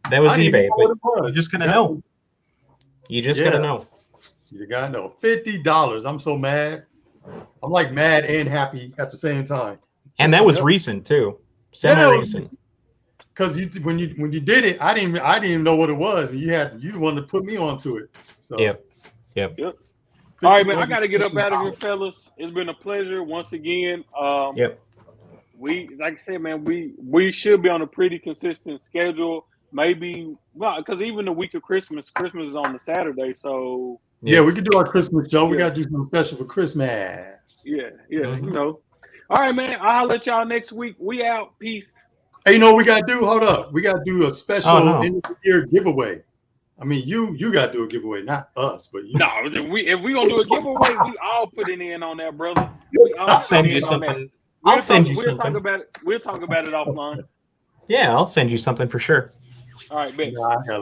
That was eBay. But you just gotta know. You just gotta know. You gotta know. $50. I'm so mad. I'm like mad and happy at the same time. And that was recent too. Semi-recent. Because when you did it, I didn't even know what it was, and you the one to put me onto it. So Yep. All right, man. I got to get up out of here, fellas. It's been a pleasure once again. We, like I said, man, we should be on a pretty consistent schedule. Maybe, because even the week of Christmas is on the Saturday. So yeah, we could do our Christmas show. We got to do something special for Christmas. Yeah, All right, man. I'll let y'all next week. We out. Peace. Hey, you know what we got to do? Hold up. We got to do a special end of the year giveaway. I mean, you got to do a giveaway, not us, but you. No, if we gonna do a giveaway, we all put it in on that, brother. I'll send you something. We'll talk about it. We'll talk about it offline. Yeah, I'll send you something for sure. All right, bet. I got